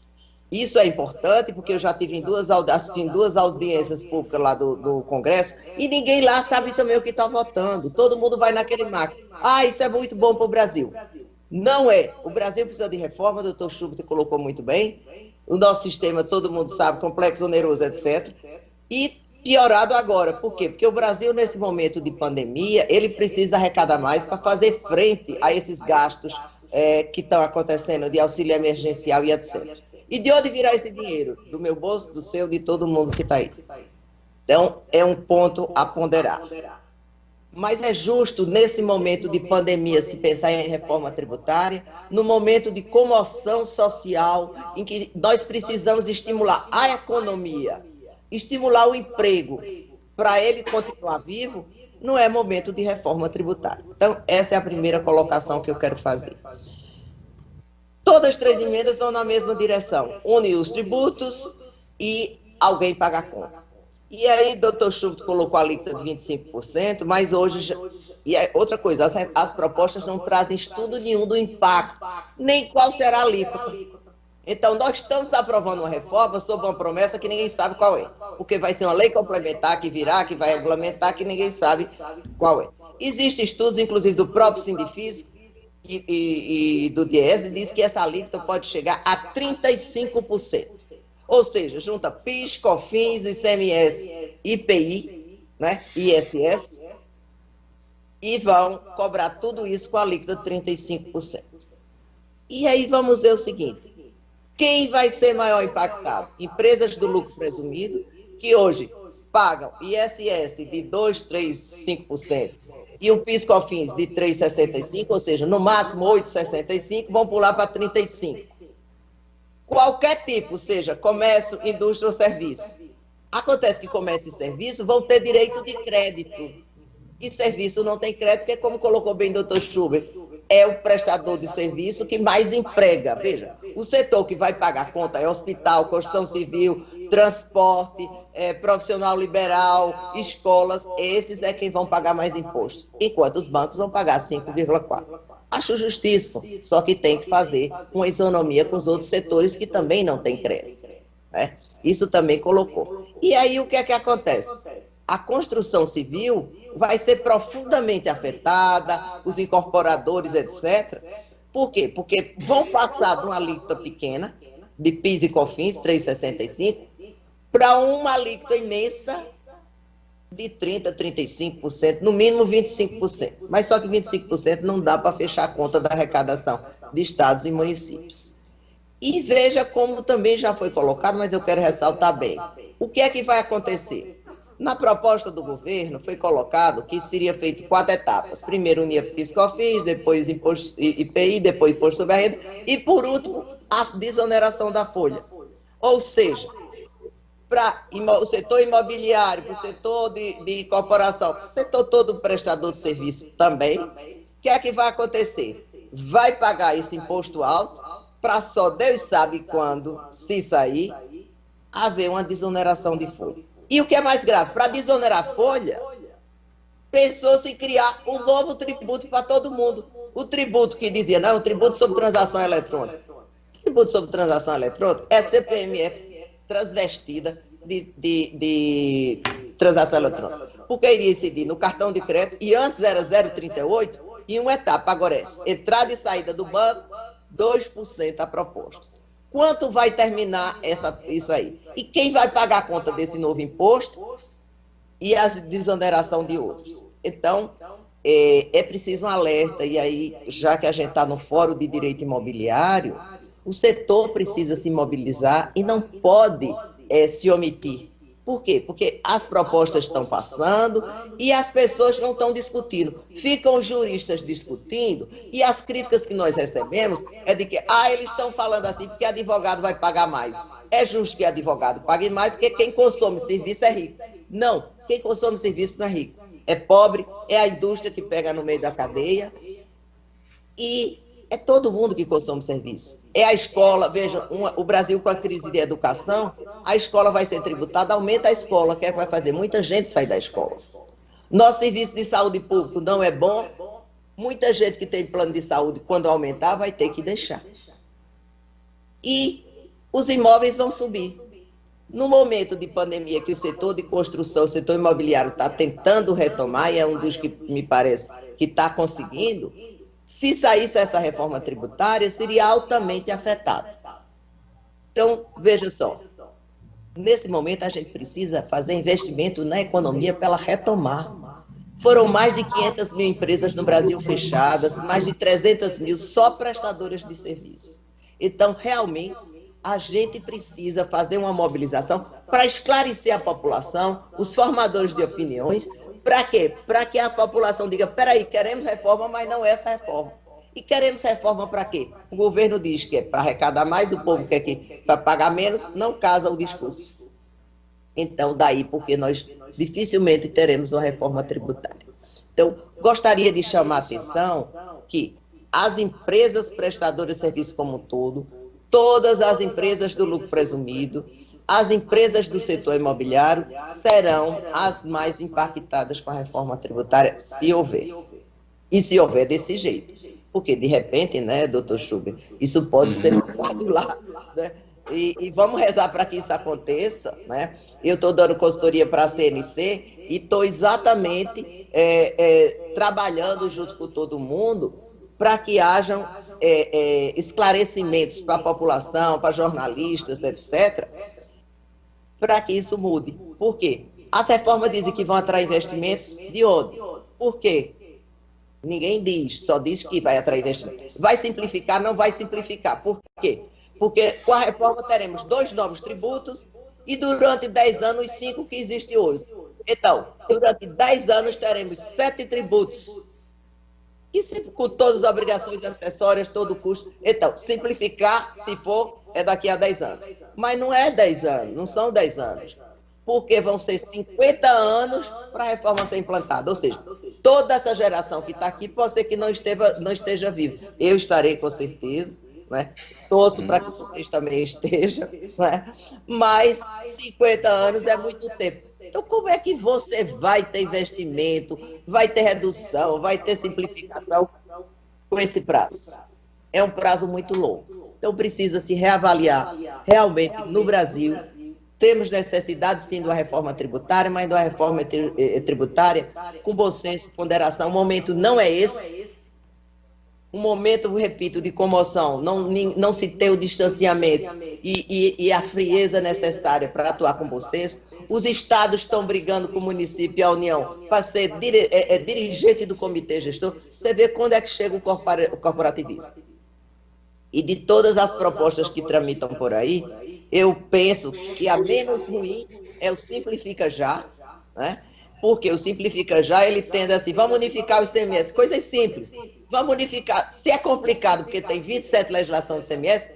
Isso é importante, porque eu já tive assistindo duas audiências públicas lá do Congresso, e ninguém lá sabe também o que está votando. Todo mundo vai naquele marketing. Isso é muito bom para o Brasil. Não é. O Brasil precisa de reforma, o doutor Schubert colocou muito bem. O nosso sistema, todo mundo sabe, complexo, oneroso, etc. E piorado agora. Por quê? Porque o Brasil, nesse momento de pandemia, ele precisa arrecadar mais para fazer frente a esses gastos que estão acontecendo de auxílio emergencial e etc. E de onde virá esse dinheiro? Do meu bolso, do seu, de todo mundo que está aí. Então, é um ponto a ponderar. Mas é justo, nesse momento de pandemia, se pensar em reforma tributária, no momento de comoção social, em que nós precisamos estimular a economia estimular o emprego para ele continuar vivo, não é momento de reforma tributária. Então, essa é a primeira colocação que eu quero fazer. Todas as 3 emendas vão na mesma direção, une os tributos e alguém paga a conta. E aí, doutor Schultz colocou a alíquota de 25%, mas hoje... E outra coisa, as propostas não trazem estudo nenhum do impacto, nem qual será a alíquota. Então, nós estamos aprovando uma reforma sob uma promessa que ninguém sabe qual é. Porque vai ser uma lei complementar que virá, que vai regulamentar, que ninguém sabe qual é. Existem estudos, inclusive, do próprio Sindifísico e do DIES, que diz que essa alíquota pode chegar a 35%. Ou seja, junta PIS, COFINS, ICMS, IPI, né, ISS, e vão cobrar tudo isso com a alíquota de 35%. E aí vamos ver o seguinte, quem vai ser maior impactado? Empresas do lucro presumido, que hoje pagam ISS de 2,35% e o PIS/COFINS de 3,65%, ou seja, no máximo 8,65%, vão pular para 35%. Qualquer tipo, seja comércio, indústria ou serviço. Acontece que comércio e serviço vão ter direito de crédito. E serviço não tem crédito, porque, como colocou bem o doutor Schubert, é o prestador de serviço que mais emprega. Veja, o setor que vai pagar conta é hospital, construção civil, transporte, profissional liberal, escolas. Esses é quem vão pagar mais imposto, enquanto os bancos vão pagar 5,4%. Acho justíssimo, só que tem que fazer uma isonomia com os outros setores que também não têm crédito, né? Isso também colocou. E aí o que é que acontece? A construção civil vai ser profundamente afetada, os incorporadores, etc. Por quê? Porque vão passar de uma alíquota pequena, de PIS e COFINS, 3,65%, para uma alíquota imensa de 30%, 35%, no mínimo 25%. Mas só que 25% não dá para fechar a conta da arrecadação de estados e municípios. E veja como também já foi colocado, mas eu quero ressaltar bem. O que é que vai acontecer? Na proposta do governo foi colocado que seria feito 4 etapas. Primeiro unia PIS/COFINS, depois imposto IPI, depois imposto sobre a renda e, por último, a desoneração da folha. Ou seja, para o setor imobiliário, para o setor de corporação, para o setor todo prestador de serviço também, o que é que vai acontecer? Vai pagar esse imposto alto para só Deus sabe quando, se sair, haver uma desoneração de folha. E o que é mais grave, para desonerar a folha, pensou-se em criar um novo tributo para todo mundo. O tributo que dizia, não, o tributo sobre transação eletrônica. O tributo sobre transação eletrônica é CPMF transvestida de transação eletrônica. Porque iria incidir no cartão de crédito, e antes era 0,38, e uma etapa, agora é entrada e saída do banco, 2% a proposta. Quanto vai terminar isso aí? E quem vai pagar a conta desse novo imposto e a desoneração de outros? Então, é preciso um alerta, e aí, já que a gente está no Fórum de Direito Imobiliário, o setor precisa se mobilizar e não pode se omitir. Por quê? Porque as propostas estão passando e as pessoas não estão discutindo. Ficam os juristas discutindo e as críticas que nós recebemos é de que, eles estão falando assim porque advogado vai pagar mais. É justo que advogado pague mais porque quem consome serviço é rico. Não, quem consome serviço não é rico. É pobre, é a indústria que pega no meio da cadeia e é todo mundo que consome serviço. É a escola, veja, o Brasil com a crise de educação, a escola vai ser tributada, aumenta a escola, o que é que vai fazer? Muita gente sai da escola. Nosso serviço de saúde público não é bom, muita gente que tem plano de saúde, quando aumentar, vai ter que deixar. E os imóveis vão subir. No momento de pandemia que o setor de construção, o setor imobiliário está tentando retomar, e é um dos que me parece que está conseguindo, se saísse essa reforma tributária, seria altamente afetado. Então, veja só, nesse momento a gente precisa fazer investimento na economia para ela retomar. Foram mais de 500 mil empresas no Brasil fechadas, mais de 300 mil só prestadoras de serviço. Então, realmente, a gente precisa fazer uma mobilização para esclarecer a população, os formadores de opiniões. Para quê? Para que a população diga, peraí, queremos reforma, mas não é essa reforma. E queremos reforma para quê? O governo diz que é para arrecadar mais, o povo quer que para pagar menos, não casa o discurso. Então, daí porque nós dificilmente teremos uma reforma tributária. Então, gostaria de chamar a atenção que as empresas prestadoras de serviço como um todo, todas as empresas do lucro presumido, as empresas do setor imobiliário serão as mais impactadas com a reforma tributária, se houver. E se houver desse jeito. Porque, de repente, né, doutor Schubert, isso pode ser mudado lá, né? E vamos rezar para que isso aconteça, né? Eu estou dando consultoria para a CNC e estou exatamente trabalhando junto com todo mundo para que hajam esclarecimentos para a população, para jornalistas, etc., para que isso mude. Por quê? As reformas dizem que vão atrair investimentos de onde? Por quê? Ninguém diz, só diz que vai atrair investimento. Vai simplificar? Não vai simplificar. Por quê? Porque com a reforma teremos 2 novos tributos e durante 10 anos, 5 que existem hoje. Então, durante 10 anos teremos 7 tributos. E com todas as obrigações acessórias, todo o custo. Então, simplificar, se for, é daqui a 10 anos. Mas não é 10 anos, não são 10 anos. Porque vão ser 50 anos para a reforma ser implantada. Ou seja, toda essa geração que está aqui pode ser que não esteja viva. Eu estarei com certeza, né? Torço para que vocês também estejam, né? Mas 50 anos é muito tempo. Então, como é que você vai ter investimento, vai ter redução, vai ter simplificação com esse prazo? É um prazo muito longo. Então, precisa se reavaliar realmente no Brasil. Temos necessidade, sim, de uma reforma tributária, mas de uma reforma tributária com bom senso, ponderação. O momento não é esse. Um momento, repito, de comoção, não se ter o distanciamento e a frieza necessária para atuar com bom senso. Os estados estão brigando com o município e a União para ser dirigente do comitê gestor. Você vê quando é que chega o corporativismo. E de todas as propostas que tramitam por aí, eu penso que a menos ruim é o Simplifica Já, né? Porque o Simplifica Já, ele tende assim, vamos unificar o ICMS, coisas simples. Vamos unificar, se é complicado, porque tem 27 legislações de ICMS,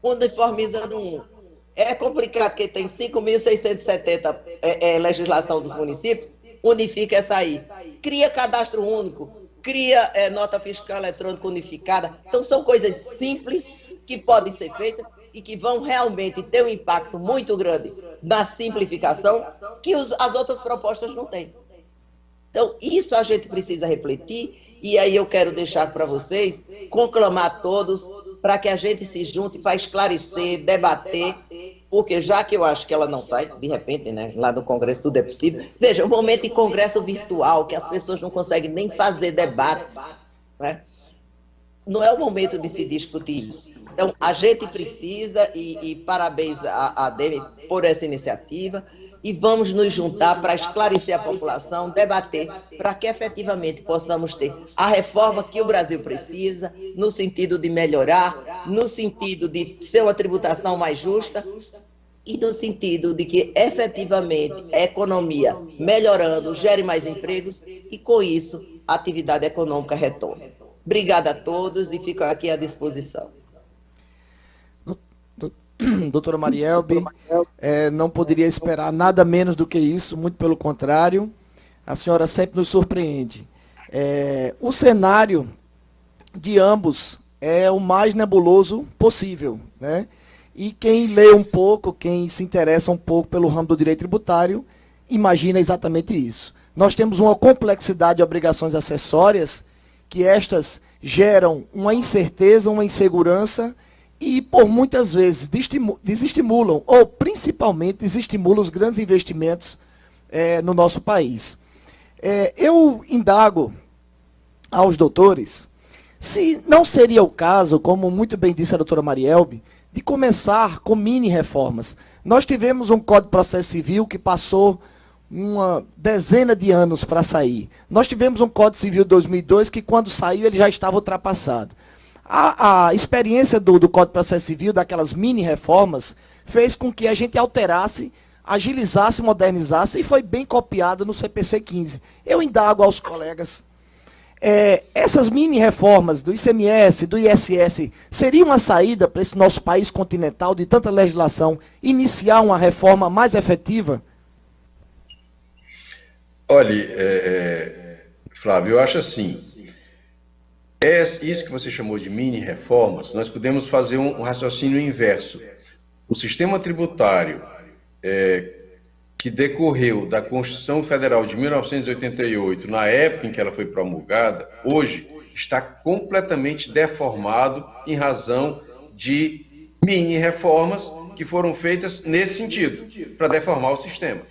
uniformiza no 1. É complicado, porque tem 5.670 legislação dos municípios, unifica essa aí. Cria cadastro único, cria nota fiscal eletrônica unificada. Então, são coisas simples que podem ser feitas e que vão realmente ter um impacto muito grande na simplificação que as outras propostas não têm. Então, isso a gente precisa refletir e aí eu quero deixar para vocês, conclamar todos para que a gente se junte para esclarecer, debater, porque já que eu acho que ela não sai, de repente, né, lá no Congresso tudo é possível. Veja, o momento de congresso virtual, que as pessoas não conseguem nem fazer debates, né? Não é o momento de se discutir isso. Então, a gente precisa, e parabéns à DEME por essa iniciativa, e vamos nos juntar para esclarecer a população, debater, para que efetivamente possamos ter a reforma que o Brasil precisa, no sentido de melhorar, no sentido de ser uma tributação mais justa, e no sentido de que efetivamente a economia melhorando gere mais empregos e com isso a atividade econômica retorne. Obrigada a todos e fico aqui à disposição. Doutora Marielbe, não poderia esperar nada menos do que isso, muito pelo contrário, a senhora sempre nos surpreende. O cenário de ambos é o mais nebuloso possível, né? E quem lê um pouco, quem se interessa um pouco pelo ramo do direito tributário, imagina exatamente isso. Nós temos uma complexidade de obrigações acessórias, que estas geram uma incerteza, uma insegurança, e por muitas vezes desestimulam, ou principalmente desestimulam os grandes investimentos no nosso país. Eu indago aos doutores se não seria o caso, como muito bem disse a doutora Marielbe, de começar com mini-reformas. Nós tivemos um Código de Processo Civil que passou uma dezena de anos para sair. Nós tivemos um Código Civil de 2002 que, quando saiu, ele já estava ultrapassado. A experiência do Código de Processo Civil, daquelas mini-reformas, fez com que a gente alterasse, agilizasse, modernizasse, e foi bem copiado no CPC 15. Eu indago aos colegas, essas mini-reformas do ICMS, do ISS, seria uma saída para esse nosso país continental, de tanta legislação, iniciar uma reforma mais efetiva? Olhe, Flávio, eu acho assim, isso que você chamou de mini-reformas, nós podemos fazer um raciocínio inverso. O sistema tributário que decorreu da Constituição Federal de 1988, na época em que ela foi promulgada, hoje está completamente deformado em razão de mini-reformas que foram feitas nesse sentido, para deformar o sistema.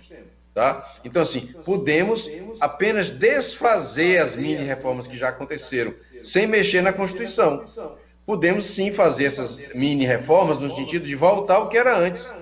Tá? Então, assim, podemos apenas desfazer as mini-reformas que já aconteceram, sem mexer na Constituição. Podemos, sim, fazer essas mini-reformas no sentido de voltar ao que era antes,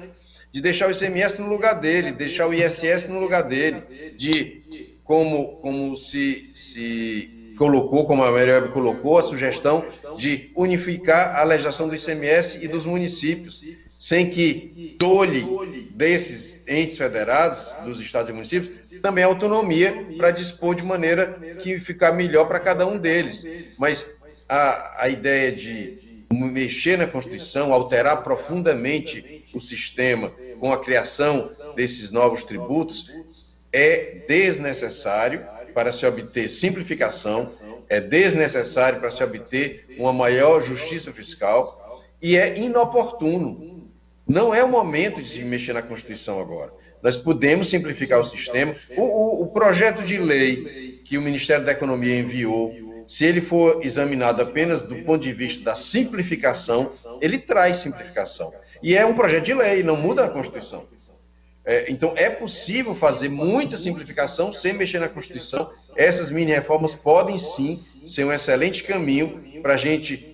de deixar o ICMS no lugar dele, deixar o ISS no lugar dele, de, como se colocou, como a Maria Web colocou, a sugestão de unificar a legislação do ICMS e dos municípios, sem que tolhe desses entes federados, dos estados e municípios, também autonomia para dispor de maneira que ficar melhor para cada um deles. Mas a ideia de mexer na Constituição, alterar profundamente o sistema com a criação desses novos tributos, é desnecessário para se obter simplificação, é desnecessário para se obter uma maior justiça fiscal e é inoportuno. Não é o momento de se mexer na Constituição agora. Nós podemos simplificar o sistema. O projeto de lei que o Ministério da Economia enviou, se ele for examinado apenas do ponto de vista da simplificação, ele traz simplificação. E é um projeto de lei, não muda a Constituição. Então, é possível fazer muita simplificação sem mexer na Constituição. Essas mini-reformas podem, sim, ser um excelente caminho para a gente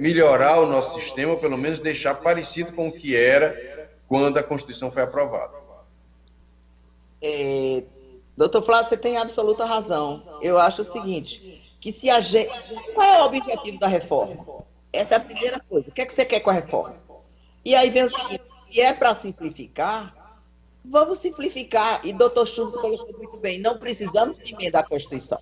melhorar o nosso sistema, ou pelo menos deixar parecido com o que era quando a Constituição foi aprovada. Doutor Flávio, você tem absoluta razão. Eu acho o seguinte, que se a gente... Qual é o objetivo da reforma? Essa é a primeira coisa. O que é que você quer com a reforma? E aí vem o seguinte, se é para simplificar, vamos simplificar. E doutor Schultz colocou muito bem, não precisamos de emenda à Constituição.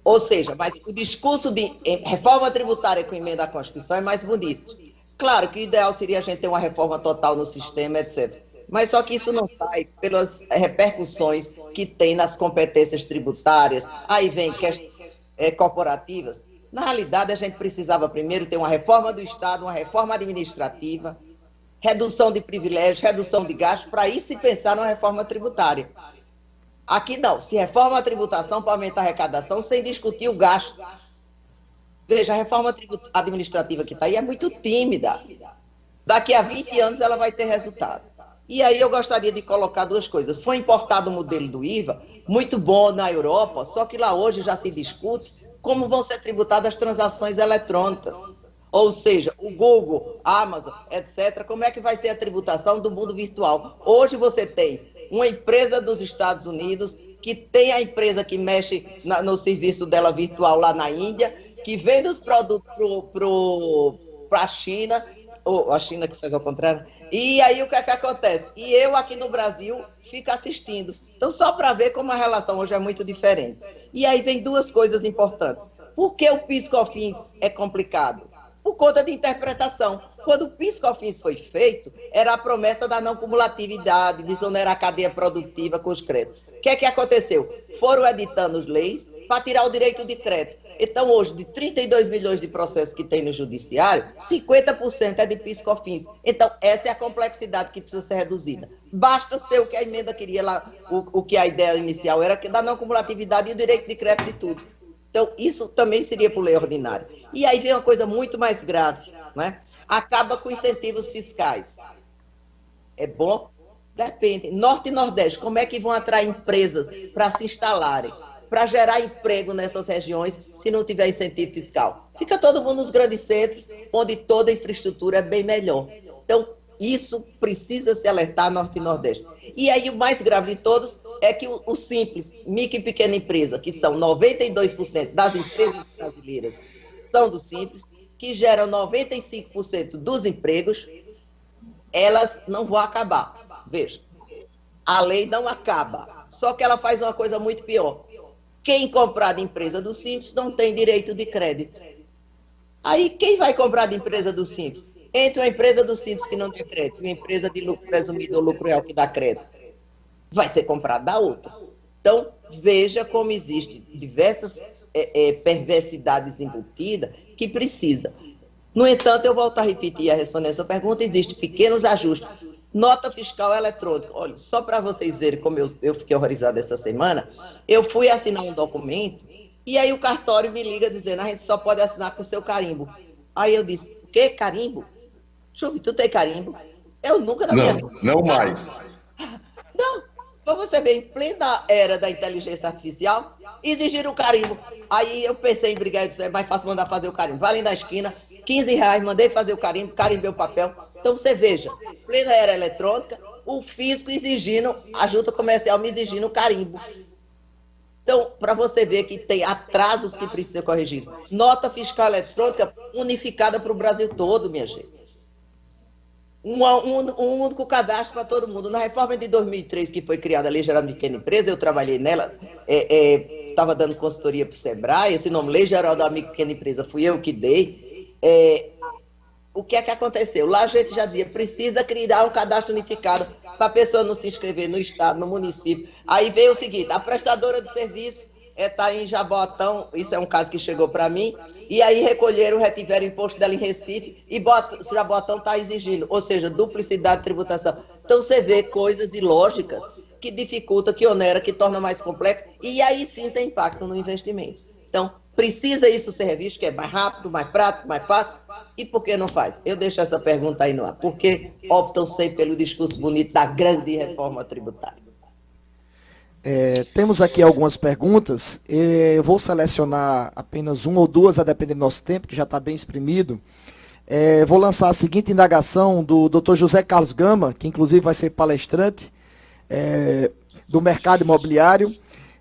Ou seja, mas o discurso de reforma tributária com emenda à Constituição é mais bonito. Claro que o ideal seria a gente ter uma reforma total no sistema, etc. Mas só que isso não sai pelas repercussões que tem nas competências tributárias, aí vem questões corporativas. Na realidade, a gente precisava primeiro ter uma reforma do Estado, uma reforma administrativa, redução de privilégios, redução de gastos, para aí se pensar numa reforma tributária. Aqui não, se reforma a tributação para aumentar a arrecadação sem discutir o gasto. Veja, a reforma administrativa que está aí é muito tímida. Daqui a 20 anos ela vai ter resultado. E aí eu gostaria de colocar duas coisas. Foi importado o modelo do IVA, muito bom na Europa, só que lá hoje já se discute como vão ser tributadas as transações eletrônicas. Ou seja, o Google, Amazon, etc., como é que vai ser a tributação do mundo virtual? Hoje você tem uma empresa dos Estados Unidos, que tem a empresa que mexe no serviço dela virtual lá na Índia, que vende os produtos para a China, ou a China que faz ao contrário, e aí o que é que acontece? E eu aqui no Brasil fico assistindo. Então, só para ver como a relação hoje é muito diferente. E aí vem duas coisas importantes. Por que o PIS/COFINS é complicado? Por conta de interpretação. Quando o PIS/COFINS foi feito, era a promessa da não cumulatividade, de exonerar a cadeia produtiva com os créditos. O que é que aconteceu? Foram editando as leis para tirar o direito de crédito. Então, hoje, de 32 milhões de processos que tem no judiciário, 50% é de PIS/COFINS. Então, essa é a complexidade que precisa ser reduzida. Basta ser o que a emenda queria lá, o que a ideia inicial era, da não cumulatividade e o direito de crédito de tudo. Então, isso também seria por lei ordinária. E aí vem uma coisa muito mais grave, né? Acaba com incentivos fiscais. É bom? Depende. Norte e Nordeste, como é que vão atrair empresas para se instalarem, para gerar emprego nessas regiões, se não tiver incentivo fiscal? Fica todo mundo nos grandes centros, onde toda a infraestrutura é bem melhor. Então, isso precisa se alertar Norte e Nordeste. E aí, o mais grave de todos é que o simples, micro e pequena empresa, que são 92% das empresas brasileiras, são do simples, que geram 95% dos empregos, elas não vão acabar. Veja, a lei não acaba, só que ela faz uma coisa muito pior. Quem comprar de empresa do simples não tem direito de crédito. Aí, quem vai comprar de empresa do simples? Entre uma empresa do simples que não dá crédito e uma empresa de lucro presumido ou lucro real que dá crédito, vai ser comprado da outra. Então, veja como existem diversas perversidades embutidas que precisa. No entanto, eu volto a repetir a responder a sua pergunta, existem pequenos ajustes. Nota fiscal eletrônica. Olha, só para vocês verem como eu fiquei horrorizada essa semana, eu fui assinar um documento e aí o cartório me liga dizendo, a gente só pode assinar com o seu carimbo. Aí eu disse, que carimbo? Chubi, tu tem carimbo? Eu nunca na minha vida. Não mais. Não, para você ver, em plena era da inteligência artificial, exigiram o carimbo. Aí eu pensei em brigar e disse, é mais fácil mandar fazer o carimbo. Vai ali na esquina, R$15, mandei fazer o carimbo, carimbei o papel. Então você veja, em plena era eletrônica, o fisco exigindo, a junta comercial me exigindo o carimbo. Então, para você ver que tem atrasos que precisam corrigir. Nota fiscal eletrônica unificada para o Brasil todo, minha gente. Um único cadastro para todo mundo. Na reforma de 2003, que foi criada a Lei Geral da Pequena Empresa, eu trabalhei nela, estava dando consultoria para o SEBRAE, esse nome, Lei Geral da Micro e Pequena Empresa, fui eu que dei. O que é que aconteceu? Lá a gente já dizia, precisa criar um cadastro unificado para a pessoa não se inscrever no estado, no município. Aí veio o seguinte, a prestadora de serviço está em Jabotão, isso é um caso que chegou para mim, e aí retiveram o imposto dela em Recife, e Jabotão está exigindo, ou seja, duplicidade de tributação. Então você vê coisas ilógicas que dificultam, que onera, que torna mais complexo, e aí sim tem impacto no investimento. Então, precisa isso ser revisto, que é mais rápido, mais prático, mais fácil, e por que não faz? Eu deixo essa pergunta aí no ar. Por que optam sempre pelo discurso bonito da grande reforma tributária? Temos aqui algumas perguntas, eu vou selecionar apenas uma ou duas, a depender do nosso tempo, que já está bem exprimido. Vou lançar a seguinte indagação do Dr. José Carlos Gama, que inclusive vai ser palestrante do mercado imobiliário.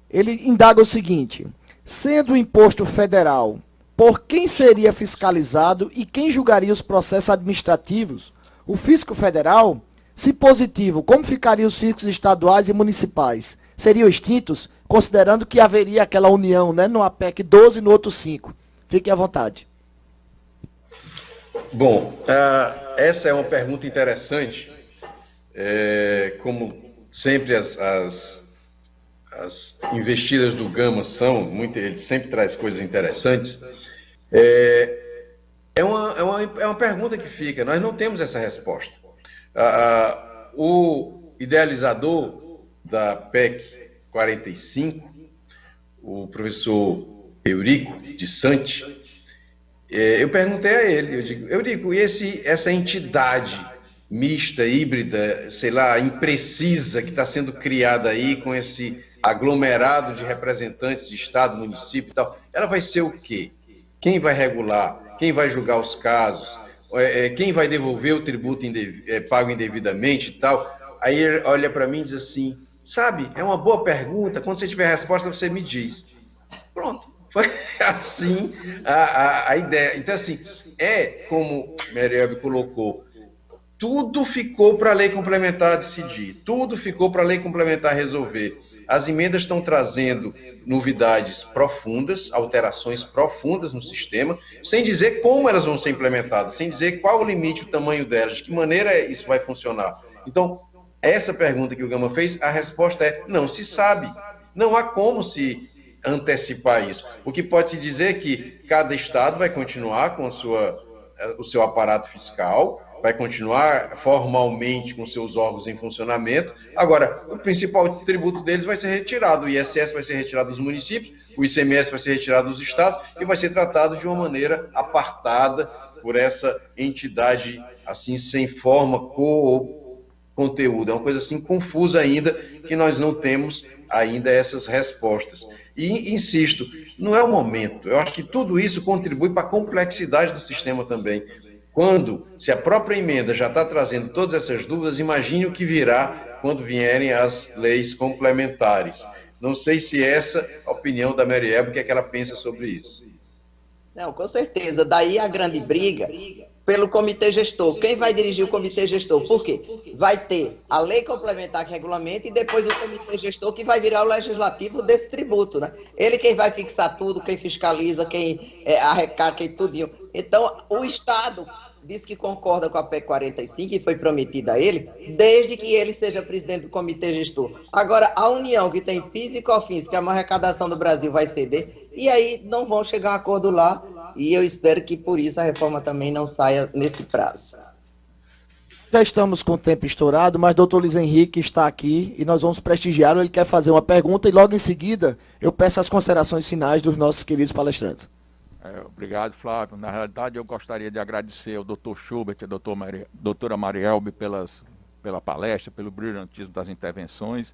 Ele indaga o seguinte, sendo o imposto federal, por quem seria fiscalizado e quem julgaria os processos administrativos? O fisco federal? Se positivo, como ficariam os fiscos estaduais e municipais? Seriam extintos, considerando que haveria aquela união, né, no APEC 12 e no outro 5. Fique à vontade. Bom, essa é uma pergunta interessante. Como sempre as investidas do Gama são, ele sempre traz coisas interessantes. É uma pergunta que fica, nós não temos essa resposta. O idealizador da PEC 45, o professor Eurico de Santi, eu perguntei a ele, eu digo, Eurico, e essa entidade mista, híbrida, sei lá, imprecisa que está sendo criada aí com esse aglomerado de representantes de Estado, município e tal, ela vai ser o quê? Quem vai regular? Quem vai julgar os casos? Quem vai devolver o tributo pago indevidamente e tal? Aí ele olha para mim e diz assim, sabe, é uma boa pergunta, quando você tiver a resposta você me diz. Pronto, foi assim a ideia. Então assim, como Marielle colocou, tudo ficou para a lei complementar decidir, tudo ficou para a lei complementar resolver. As emendas estão trazendo novidades profundas, alterações profundas no sistema, sem dizer como elas vão ser implementadas, sem dizer qual o limite, o tamanho delas, de que maneira isso vai funcionar. Então, essa pergunta que o Gama fez, a resposta é não se sabe. Não há como se antecipar isso. O que pode se dizer é que cada estado vai continuar com o seu aparato fiscal, vai continuar formalmente com seus órgãos em funcionamento. Agora, o principal tributo deles vai ser retirado, o ISS vai ser retirado dos municípios, o ICMS vai ser retirado dos estados e vai ser tratado de uma maneira apartada por essa entidade, assim, sem forma ou conteúdo. É uma coisa assim confusa ainda, que nós não temos ainda essas respostas. E, insisto, não é o momento. Eu acho que tudo isso contribui para a complexidade do sistema também. Se a própria emenda já está trazendo todas essas dúvidas, imagine o que virá quando vierem as leis complementares. Não sei se essa é a opinião da Marielle, o que é que ela pensa sobre isso. Não, com certeza. Daí a grande briga pelo comitê gestor. Quem vai dirigir o comitê gestor? Por quê? Vai ter a lei complementar que regulamenta e depois o comitê gestor que vai virar o legislativo desse tributo, né? Ele quem vai fixar tudo, quem fiscaliza, quem arrecada, quem tudinho. Então, o Estado diz que concorda com a PEC 45, que foi prometida a ele, desde que ele seja presidente do comitê gestor. Agora, a União, que tem PIS e COFINS, que é a maior arrecadação do Brasil, vai ceder, e aí não vão chegar a um acordo lá, e eu espero que por isso a reforma também não saia nesse prazo. Já estamos com o tempo estourado, mas doutor Luiz Henrique está aqui e nós vamos prestigiá-lo. Ele quer fazer uma pergunta e logo em seguida eu peço as considerações finais dos nossos queridos palestrantes. Obrigado, Flávio. Na realidade, eu gostaria de agradecer ao doutor Schubert e à doutora Marielbe pela palestra, pelo brilhantismo das intervenções.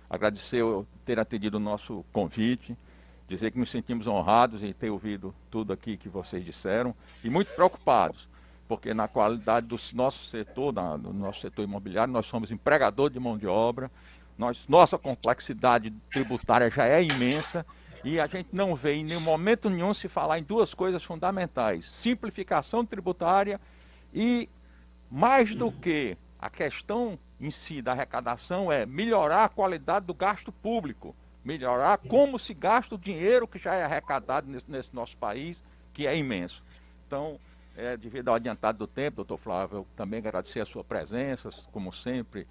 Agradecer eu ter atendido o nosso convite, dizer que nos sentimos honrados em ter ouvido tudo aqui que vocês disseram e muito preocupados, porque na qualidade do nosso setor, do nosso setor imobiliário, nós somos empregador de mão de obra, nossa complexidade tributária já é imensa e a gente não vê em momento nenhum se falar em duas coisas fundamentais: simplificação tributária e, mais do que a questão em si da arrecadação, é melhorar a qualidade do gasto público, melhorar como se gasta o dinheiro que já é arrecadado nesse nosso país, que é imenso. Então, devido ao adiantado do tempo, doutor Flávio, eu também agradecer a sua presença, como sempre.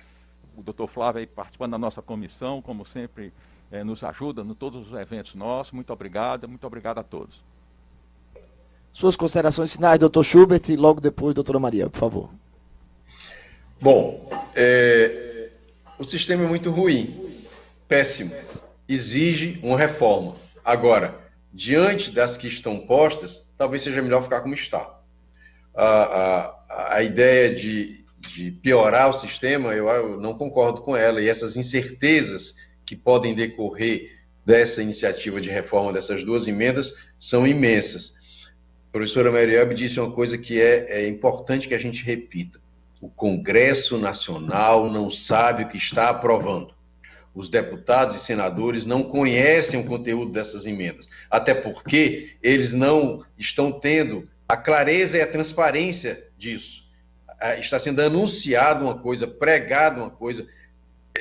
O doutor Flávio aí participando da nossa comissão, como sempre, nos ajuda em todos os eventos nossos. Muito obrigado a todos. Suas considerações finais, doutor Schubert, e logo depois, doutora Maria, por favor. Bom, o sistema é muito ruim, péssimo, exige uma reforma. Agora, diante das que estão postas, talvez seja melhor ficar como está. A ideia de piorar o sistema, eu não concordo com ela, e essas incertezas que podem decorrer dessa iniciativa de reforma dessas duas emendas são imensas. A professora Marielbe disse uma coisa que é importante que a gente repita: o Congresso Nacional não sabe o que está aprovando. Os deputados e senadores não conhecem o conteúdo dessas emendas, até porque eles não estão tendo a clareza e a transparência disso. Está sendo anunciado uma coisa, pregado uma coisa,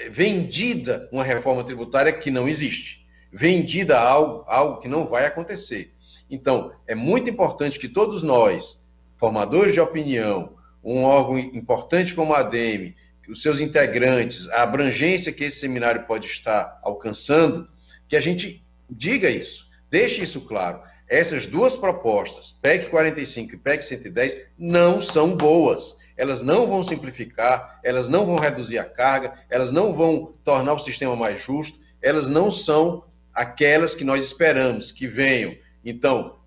vendida uma reforma tributária que não existe, vendida algo que não vai acontecer. Então, é muito importante que todos nós, formadores de opinião, um órgão importante como a ADEME, os seus integrantes, a abrangência que esse seminário pode estar alcançando, que a gente diga isso, deixe isso claro. Essas duas propostas, PEC 45 e PEC 110, não são boas. Elas não vão simplificar, elas não vão reduzir a carga, elas não vão tornar o sistema mais justo, elas não são aquelas que nós esperamos que venham. Então,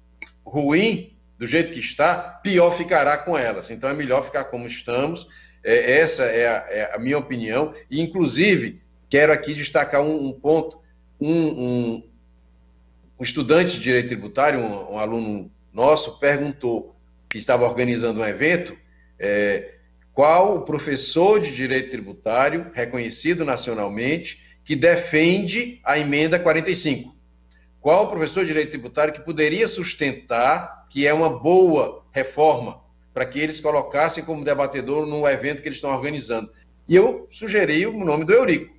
ruim do jeito que está, pior ficará com elas. Então, é melhor ficar como estamos. Essa é a minha opinião. E, inclusive, quero aqui destacar um ponto. Um estudante de direito tributário, um aluno nosso, perguntou, que estava organizando um evento, qual o professor de direito tributário, reconhecido nacionalmente, que defende a emenda 45. Qual o professor de direito tributário que poderia sustentar que é uma boa reforma para que eles colocassem como debatedor no evento que eles estão organizando? E eu sugeri o nome do Eurico.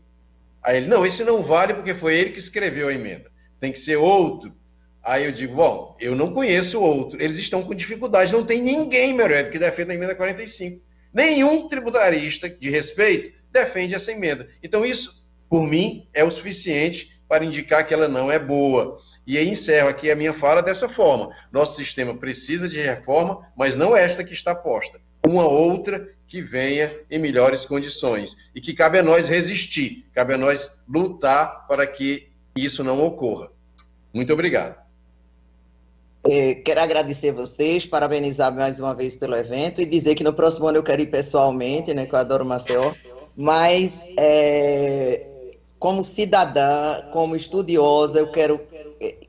Aí ele, não, esse não vale porque foi ele que escreveu a emenda. Tem que ser outro. Aí eu digo, bom, eu não conheço outro. Eles estão com dificuldade. Não tem ninguém, meu irmão, que defenda a emenda 45. Nenhum tributarista de respeito defende essa emenda. Então isso, por mim, é o suficiente para indicar que ela não é boa. E aí encerro aqui a minha fala dessa forma. Nosso sistema precisa de reforma, mas não esta que está posta. Uma outra que venha em melhores condições. E que cabe a nós resistir, cabe a nós lutar para que isso não ocorra. Muito obrigado. Quero agradecer vocês, parabenizar mais uma vez pelo evento e dizer que no próximo ano eu quero ir pessoalmente, né, que eu adoro Maceió, mas como cidadã, como estudiosa, eu quero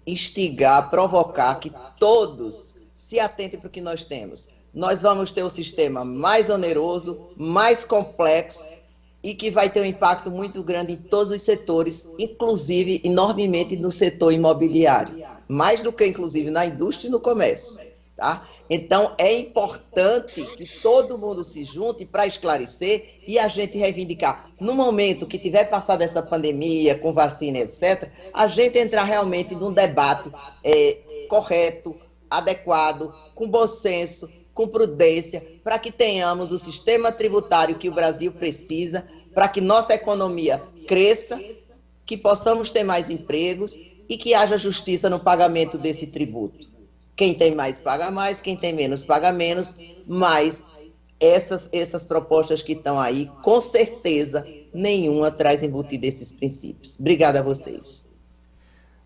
instigar, provocar que todos se atentem para o que nós temos. Nós vamos ter um sistema mais oneroso, mais complexo e que vai ter um impacto muito grande em todos os setores, inclusive enormemente no setor imobiliário, mais do que inclusive na indústria e no comércio. Tá? Então, é importante que todo mundo se junte para esclarecer e a gente reivindicar. No momento que tiver passado essa pandemia, com vacina, etc., a gente entrar realmente num debate correto, adequado, com bom senso, com prudência, para que tenhamos o sistema tributário que o Brasil precisa, para que nossa economia cresça, que possamos ter mais empregos e que haja justiça no pagamento desse tributo. Quem tem mais paga mais, quem tem menos paga menos, mas essas propostas que estão aí, com certeza, nenhuma traz embutido esses princípios. Obrigada a vocês.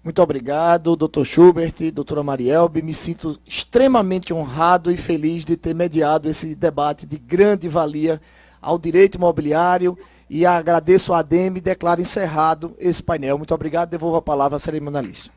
Muito obrigado, doutor Schubert, doutora Marielbe. Me sinto extremamente honrado e feliz de ter mediado esse debate de grande valia ao direito imobiliário e agradeço a ADEME e declaro encerrado esse painel. Muito obrigado, devolvo a palavra à cerimonialista.